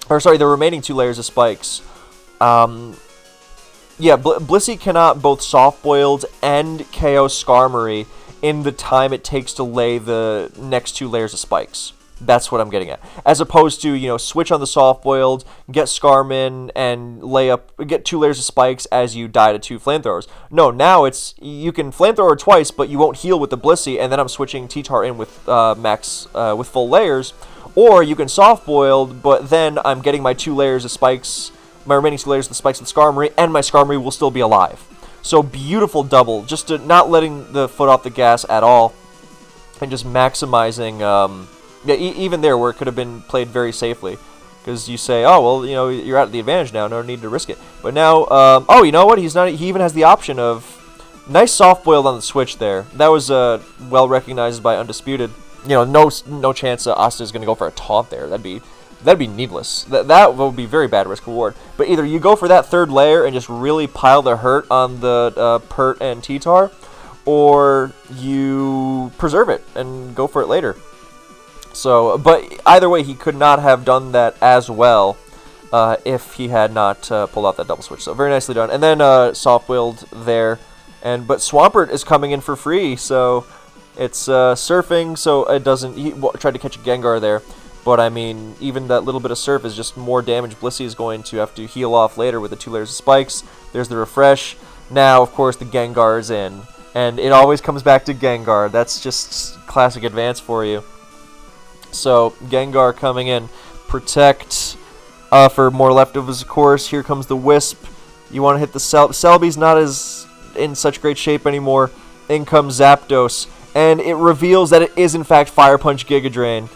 Or sorry, the remaining 2 layers of spikes. Yeah, Blissey cannot both soft-boiled and KO Skarmory in the time it takes to lay the next 2 layers of spikes. That's what I'm getting at. As opposed to, switch on the soft-boiled, get Skarmin, and get 2 layers of spikes as you die to 2 flamethrowers. No, now it's, you can flamethrower twice, but you won't heal with the Blissey, and then I'm switching T-Tar in with with full layers. Or you can soft-boiled, but then I'm getting my 2 layers of spikes, my remaining 2 layers of the spikes with Skarmory, and my Skarmory will still be alive. So beautiful double, just to not letting the foot off the gas at all, and just maximizing... Yeah, even there where it could have been played very safely. Because you say, oh, well, you're at the advantage now, no need to risk it. But now, oh, you know what? He even has the option of nice soft-boiled on the switch there. That was well recognized by Undisputed. No chance Asta is going to go for a taunt there. That'd be needless. That would be very bad risk-reward. But either you go for that 3rd layer and just really pile the hurt on the Pert and T-Tar, or you preserve it and go for it later. So, but either way, he could not have done that as well if he had not pulled out that double switch. So very nicely done. And then soft-willed there. But Swampert is coming in for free, so it's surfing, so it doesn't... He tried to catch a Gengar there, but I mean, even that little bit of surf is just more damage Blissey is going to have to heal off later with the 2 layers of spikes. There's the refresh. Now, of course, the Gengar is in, and it always comes back to Gengar. That's just classic advance for you. So, Gengar coming in. Protect for more leftovers, of course. Here comes the Wisp. You want to hit the Celebi's not as in such great shape anymore. In comes Zapdos. And it reveals that it is, in fact, Fire Punch Giga Drain.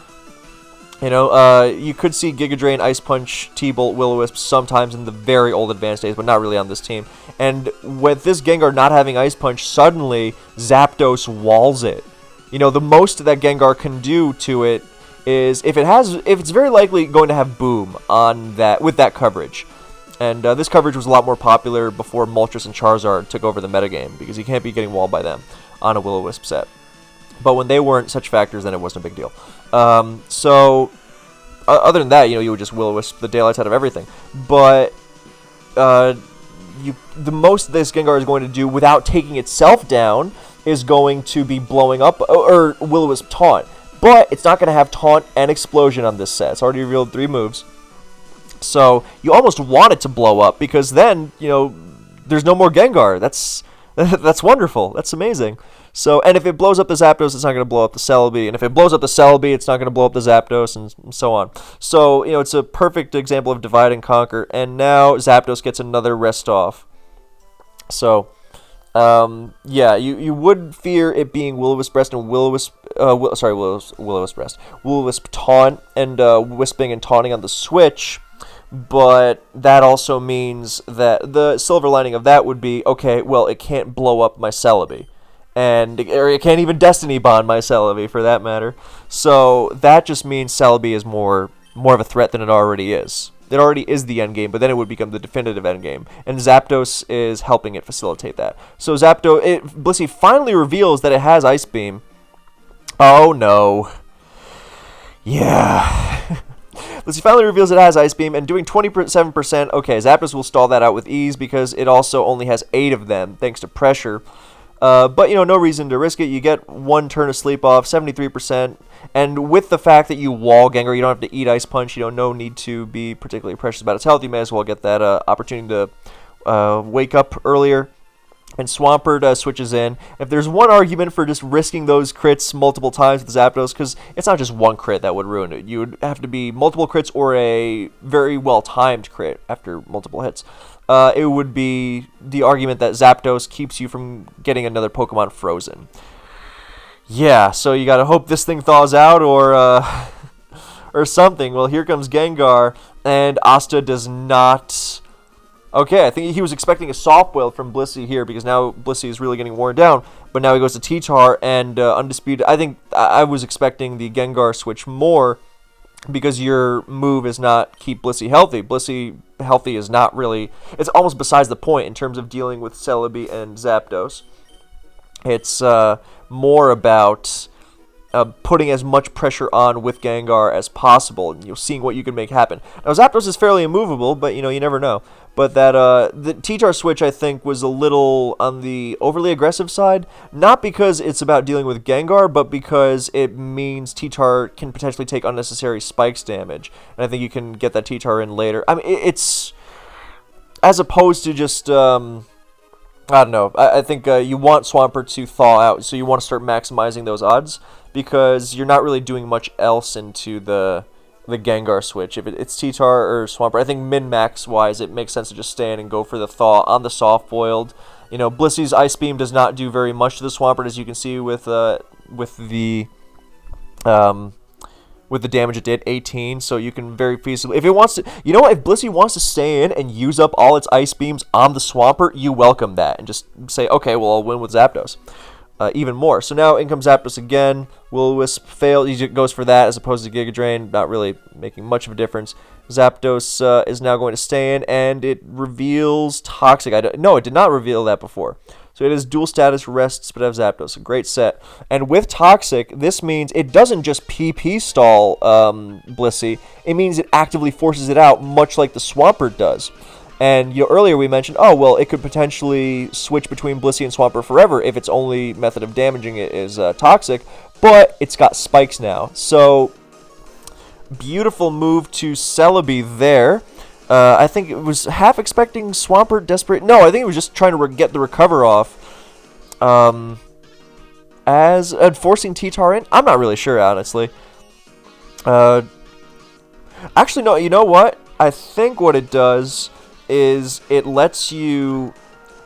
You know, you could see Giga Drain, Ice Punch, T-Bolt, Will-O-Wisp sometimes in the very old advanced days, but not really on this team. And with this Gengar not having Ice Punch, suddenly Zapdos walls it. You know, the most that Gengar can do to it is if it's very likely going to have Boom on that with that coverage. And this coverage was a lot more popular before Moltres and Charizard took over the metagame, because you can't be getting walled by them on a Will-O-Wisp set. But when they weren't such factors, then it wasn't a big deal. So, other than that, you know, you would just Will-O-Wisp the daylights out of everything. But the most this Gengar is going to do without taking itself down is going to be blowing up, or Will-O-Wisp Taunt. But it's not going to have Taunt and Explosion on this set. It's already revealed 3 moves. So, you almost want it to blow up, because then, you know, there's no more Gengar. That's wonderful. That's amazing. So, and if it blows up the Zapdos, it's not going to blow up the Celebi. And if it blows up the Celebi, it's not going to blow up the Zapdos, and so on. So, you know, it's a perfect example of divide and conquer. And now Zapdos gets another rest off. So, yeah, you would fear it being Will-O-Wisp Rest and Will-O-Wisp Rest. Will-O-Wisp Taunt and Wisping and Taunting on the Switch. But that also means that the silver lining of that would be, okay, well, it can't blow up my Celebi. Or it can't even Destiny Bond my Celebi, for that matter. So that just means Celebi is more of a threat than it already is. It already is the endgame, but then it would become the definitive endgame. And Zapdos is helping it facilitate that. So Blissey finally reveals that it has Ice Beam. Oh no. Yeah. Blissey finally reveals it has Ice Beam, and doing 27%, okay, Zapdos will stall that out with ease because it also only has 8 of them, thanks to pressure. But, you know, no reason to risk it. You get 1 turn of Sleep Off, 73%, and with the fact that you wall Gengar, you don't have to eat Ice Punch, you know, no need to be particularly precious about its health. You may as well get that opportunity to wake up earlier. And Swampert switches in. If there's one argument for just risking those crits multiple times with Zapdos, because it's not just one crit that would ruin it. You would have to be multiple crits or a very well-timed crit after multiple hits. It would be the argument that Zapdos keeps you from getting another Pokemon frozen. Yeah, so you gotta hope this thing thaws out or something. Well, here comes Gengar, and Asta does not... Okay, I think he was expecting a soft build from Blissey here, because now Blissey is really getting worn down. But now he goes to T-Tar and Undisputed. I think I was expecting the Gengar switch more, because your move is not keep Blissey healthy. Blissey healthy is not really... It's almost besides the point in terms of dealing with Celebi and Zapdos. It's more about putting as much pressure on with Gengar as possible, and seeing what you can make happen. Now, Zapdos is fairly immovable, but you never know. But that the T-Tar switch, I think, was a little on the overly aggressive side. Not because it's about dealing with Gengar, but because it means T-Tar can potentially take unnecessary spikes damage. And I think you can get that T-Tar in later. I mean, it's... As opposed to just... I don't know. I think you want Swampert to thaw out, so you want to start maximizing those odds, because you're not really doing much else into the Gengar switch. If it's T-Tar or Swampert, I think min-max wise, it makes sense to just stay in and go for the thaw on the soft-boiled. Blissey's Ice Beam does not do very much to the Swampert, as you can see with the damage it did, 18, so you can very feasibly... If it wants to... You know what? If Blissey wants to stay in and use up all its Ice Beams on the Swampert, you welcome that. And just say, okay, well, I'll win with Zapdos. even more. So now in comes Zapdos again. Will-O-Wisp fails. He goes for that as opposed to Giga Drain, not really making much of a difference. Zapdos is now going to stay in, and it reveals Toxic. No, it did not reveal that before. So it is dual status, Rest, Spit out of Zapdos. A great set. And with Toxic, this means it doesn't just PP stall Blissey. It means it actively forces it out, much like the Swampert does. And earlier we mentioned, oh, well, it could potentially switch between Blissey and Swampert forever if its only method of damaging it is Toxic. But it's got spikes now. So, beautiful move to Celebi there. I think it was half expecting Swampert desperate. No, I think it was just trying to get the recover off. As forcing T-Tar in, I'm not really sure, honestly. Actually, no, you know what? I think what it does is it lets you,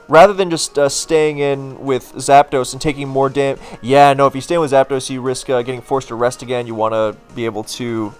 rather than just staying in with Zapdos and taking more damage. Yeah, no, if you stay in with Zapdos, you risk getting forced to rest again. You want to be able to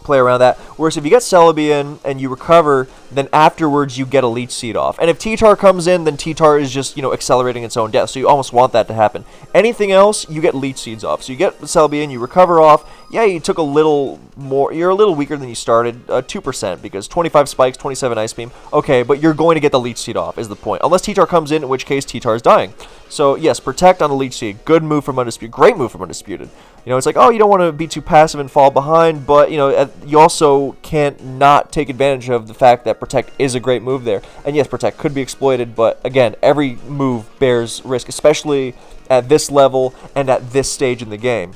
play around that. Whereas if you get Celebi in and you recover, then afterwards you get a Leech Seed off. And if T-Tar comes in, then T-Tar is just, accelerating its own death. So you almost want that to happen. Anything else, you get Leech Seeds off. So you get Celebi in, you recover off. Yeah, you took a little more. You're a little weaker than you started. 2% because 25 spikes, 27 Ice Beam. Okay, but you're going to get the Leech Seed off is the point. Unless T-Tar comes in which case T-Tar is dying. So yes, Protect on the Leech Seed. Good move from Undisputed. Great move from Undisputed. It's like, oh, you don't want to be too passive and fall behind, but, you also can't not take advantage of the fact that Protect is a great move there. And yes, Protect could be exploited, but again, every move bears risk, especially at this level and at this stage in the game.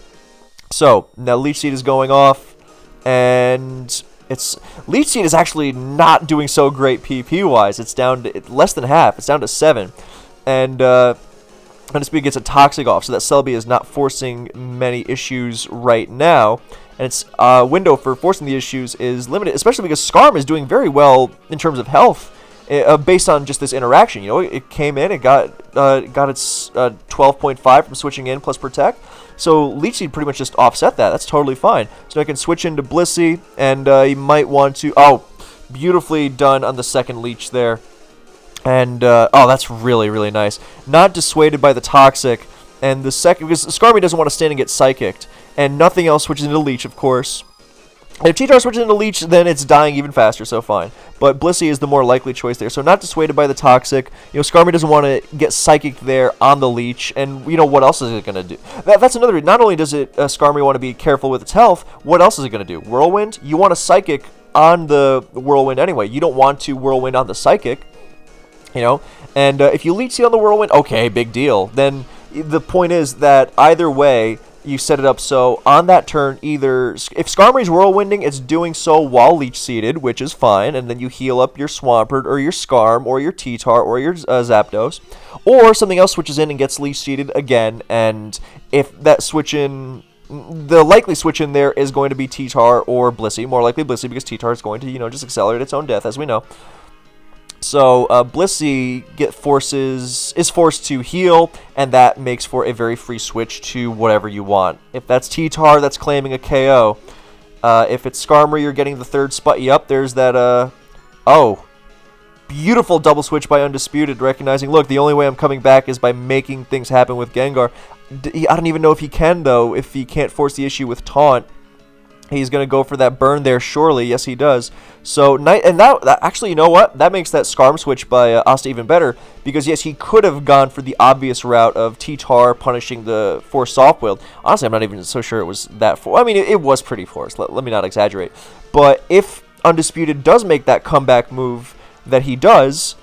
So, now Leech Seed is going off, and Leech Seed is actually not doing so great PP-wise. It's down to less than half. It's down to 7. And, Undisputed gets a Toxic off, so that Celebi is not forcing many issues right now. And its window for forcing the issues is limited, especially because Skarm is doing very well in terms of health, based on just this interaction. It came in, it got its 12.5 from switching in plus Protect. So Leech Seed pretty much just offset that. That's totally fine. So I can switch into Blissey, and you might want to... Oh, beautifully done on the second Leech there. And, oh, that's really, really nice. Not dissuaded by the Toxic. And the second... Because Skarmy doesn't want to stand and get Psychicked. And nothing else switches into Leech, of course. And if T-Tar switches into Leech, then it's dying even faster, so fine. But Blissey is the more likely choice there. So not dissuaded by the Toxic. Skarmy doesn't want to get Psychic there on the Leech. And, what else is it going to do? That's another reason. Not only does Skarmy want to be careful with its health, what else is it going to do? Whirlwind? You want a Psychic on the Whirlwind anyway. You don't want to Whirlwind on the Psychic. And if you Leech Seed on the Whirlwind, okay, big deal. Then the point is that either way, you set it up so on that turn, either if Skarmory's Whirlwinding, it's doing so while Leech Seeded, which is fine, and then you heal up your Swampert or your Skarm or your T-Tar or your Zapdos, or something else switches in and gets Leech Seeded again, and if that switch in... The likely switch in there is going to be T-Tar or Blissey, more likely Blissey because T-Tar is going to, just accelerate its own death, as we know. So Blissey is forced to heal, and that makes for a very free switch to whatever you want. If that's T-Tar, that's claiming a KO. If it's Skarmory, you're getting the third spot. Yep, there's that, oh. Beautiful double switch by Undisputed, recognizing, look, the only way I'm coming back is by making things happen with Gengar. I don't even know if he can, though, if he can't force the issue with Taunt. He's going to go for that burn there, surely. Yes, he does. So, and that actually, you know what? That makes that Skarm switch by Asta even better, because, yes, he could have gone for the obvious route of T-Tar punishing the forced soft wield. Honestly, I'm not even so sure it was that forced. I mean, it was pretty forced. Let me not exaggerate. But if Undisputed does make that comeback move that he does...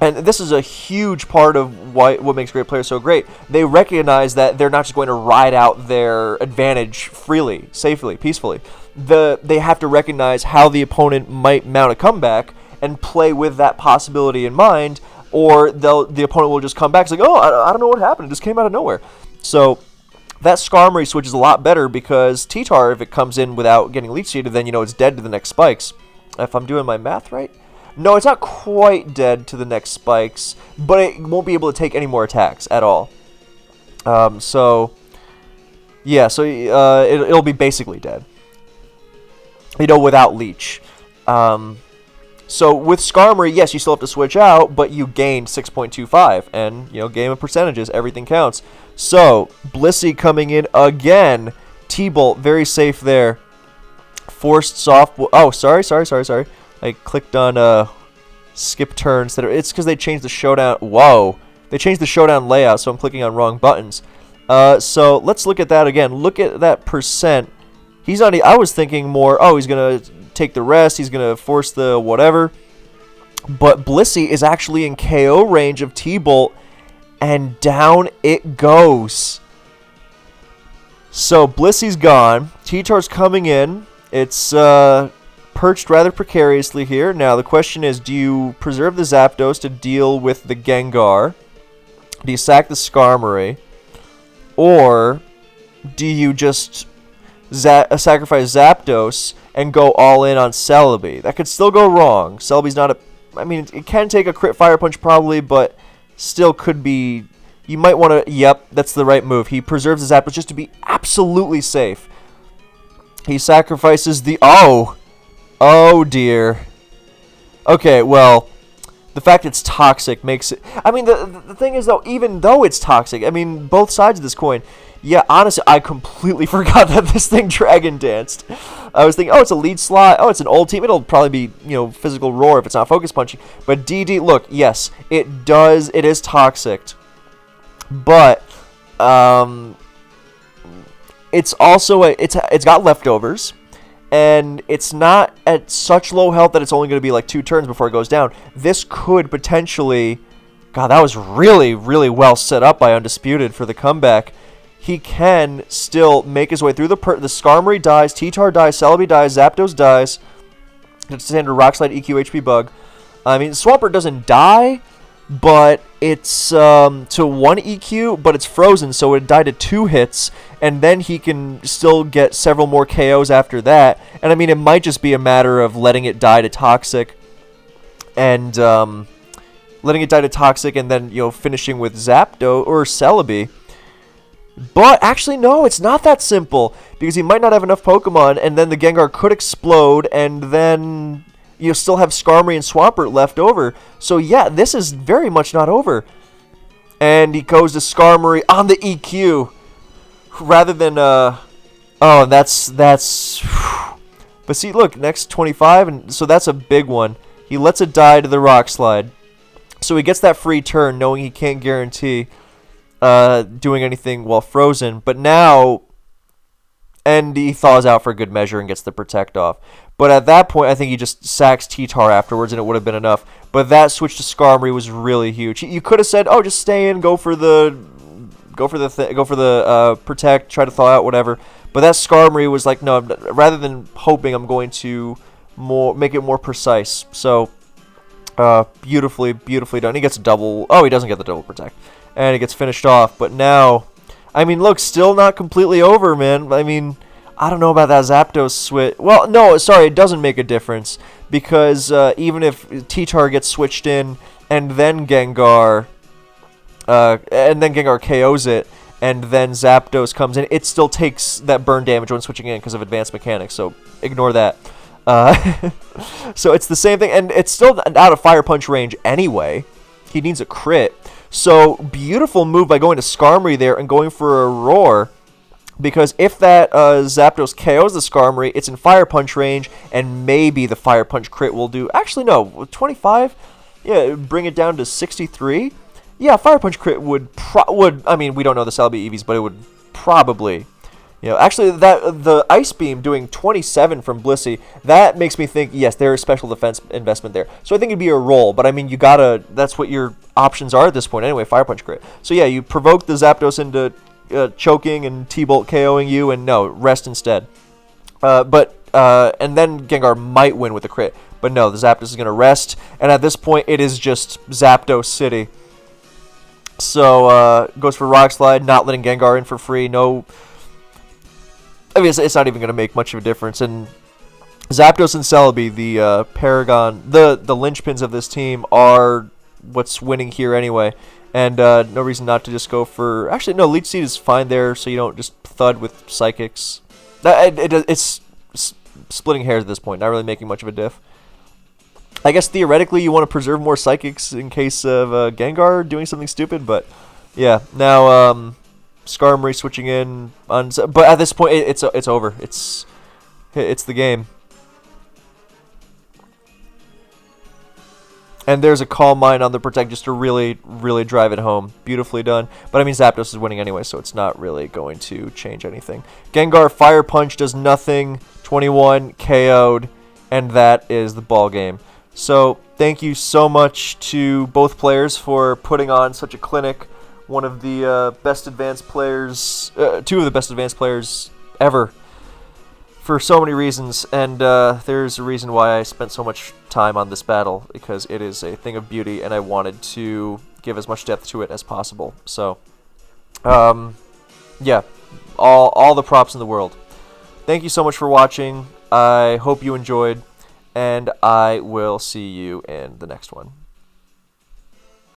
And this is a huge part of what makes great players so great. They recognize that they're not just going to ride out their advantage freely, safely, peacefully. They have to recognize how the opponent might mount a comeback and play with that possibility in mind, or the opponent will just come back. It's like, oh, I don't know what happened. It just came out of nowhere. So that Skarmory switch is a lot better because T-Tar, if it comes in without getting Leech Seeded, then it's dead to the next spikes. If I'm doing my math right. No, it's not quite dead to the next spikes, but it won't be able to take any more attacks at all. So it'll be basically dead. Without Leech. So with Skarmory, yes, you still have to switch out, but you gained 6.25, and game of percentages, everything counts. So Blissey coming in again. T-Bolt very safe there. Forced soft. Oh, sorry. I clicked on skip turns. It's because they changed the showdown. Whoa, they changed the showdown layout, so I'm clicking on wrong buttons. So let's look at that again. Look at that percent. He's not. I was thinking more. Oh, he's gonna take the rest. He's gonna force the whatever. But Blissey is actually in KO range of T-Bolt, and down it goes. So Blissey's gone. T-Tar's coming in. It's perched rather precariously here. Now the question is, do you preserve the Zapdos to deal with the Gengar? Do you sack the Skarmory? Or do you just sacrifice Zapdos and go all in on Celebi? That could still go wrong. Celebi's not a... I mean, it can take a crit Fire Punch probably, but still could be... You might want to... Yep, that's the right move. He preserves his Zapdos just to be absolutely safe. He sacrifices the... Oh! Oh, dear. Okay, well... The fact it's toxic makes it... I mean, the thing is, though, even though it's toxic, I mean, both sides of this coin... Yeah, honestly, I completely forgot that this thing Dragon Danced. I was thinking, oh, it's a lead slot. Oh, it's an old team. It'll probably be, physical roar if it's not focus punching. But DD, look, yes, it does. It is toxic. But it's also it's got leftovers, and it's not at such low health that it's only going to be like 2 turns before it goes down. This could potentially... God, that was really, really well set up by Undisputed for the comeback. He can still make his way through the Skarmory dies, T-Tar dies, Celebi dies, Zapdos dies. It's standard Rock Slide EQ HP bug. I mean, Swampert doesn't die, but it's to 1 EQ, but it's frozen, so it died to 2 hits, and then he can still get several more KOs after that. And I mean, it might just be a matter of letting it die to Toxic, and then finishing with Zapdos or Celebi. But actually, no, it's not that simple, because he might not have enough Pokemon, and then the Gengar could explode, and then you still have Skarmory and Swampert left over. So yeah, this is very much not over. And he goes to Skarmory on the EQ, rather than oh, that's. But see, look, next 25, and so that's a big one. He lets it die to the Rock Slide, so he gets that free turn, knowing he can't guarantee doing anything while frozen, but now, and he thaws out for good measure and gets the Protect off. But at that point, I think he just sacks T-Tar afterwards, and it would have been enough. But that switch to Skarmory was really huge. You could have said, "Oh, just stay in, go for the Protect, try to thaw out, whatever." But that Skarmory was like, no, rather than hoping, I'm going to make it more precise. So, beautifully done. He gets a double. Oh, he doesn't get the double Protect. And it gets finished off. But now, I mean, look, still not completely over, man. I mean, I don't know about that Zapdos switch. Well, no, sorry, it doesn't make a difference. Because even if T-Tar gets switched in, and then Gengar KOs it, and then Zapdos comes in, it still takes that burn damage when switching in because of advanced mechanics. So ignore that. So it's the same thing, and it's still out of Fire Punch range anyway. He needs a crit. So, beautiful move by going to Skarmory there and going for a Roar. Because if that Zapdos KOs the Skarmory, it's in Fire Punch range, and maybe the Fire Punch crit will do... Actually, no. 25? Yeah, bring it down to 63? Yeah, Fire Punch crit would... I mean, we don't know the Celebi EVs, but it would probably... actually, the Ice Beam doing 27 from Blissey, that makes me think, yes, there is special defense investment there. So I think it'd be a roll, but I mean, that's what your options are at this point anyway, Fire Punch crit. So yeah, you provoke the Zapdos into choking and T-Bolt KOing you, and no, rest instead. And then Gengar might win with a crit, but no, the Zapdos is going to rest, and at this point, it is just Zapdos City. So, goes for Rock Slide, not letting Gengar in for free, no... I mean, it's not even going to make much of a difference. And Zapdos and Celebi, the paragon, the linchpins of this team, are what's winning here anyway. And no reason not to just go for... Actually, no, Leech Seed is fine there, so you don't just thud with Psychics. It's splitting hairs at this point, not really making much of a diff. I guess theoretically you want to preserve more psychics in case of Gengar doing something stupid, but yeah. Now Skarmory switching in on, but at this point it's over. It's the game. And there's a Calm Mind on the Protect just to really, really drive it home. Beautifully done. But I mean, Zapdos is winning anyway, so it's not really going to change anything. Gengar Fire Punch does nothing. 21 KO'd, and that is the ball game. So thank you so much to both players for putting on such a clinic. One of the best advanced players, two of the best advanced players ever, for so many reasons, and there's a reason why I spent so much time on this battle, because it is a thing of beauty, and I wanted to give as much depth to it as possible. So, yeah, all the props in the world. Thank you so much for watching. I hope you enjoyed, and I will see you in the next one.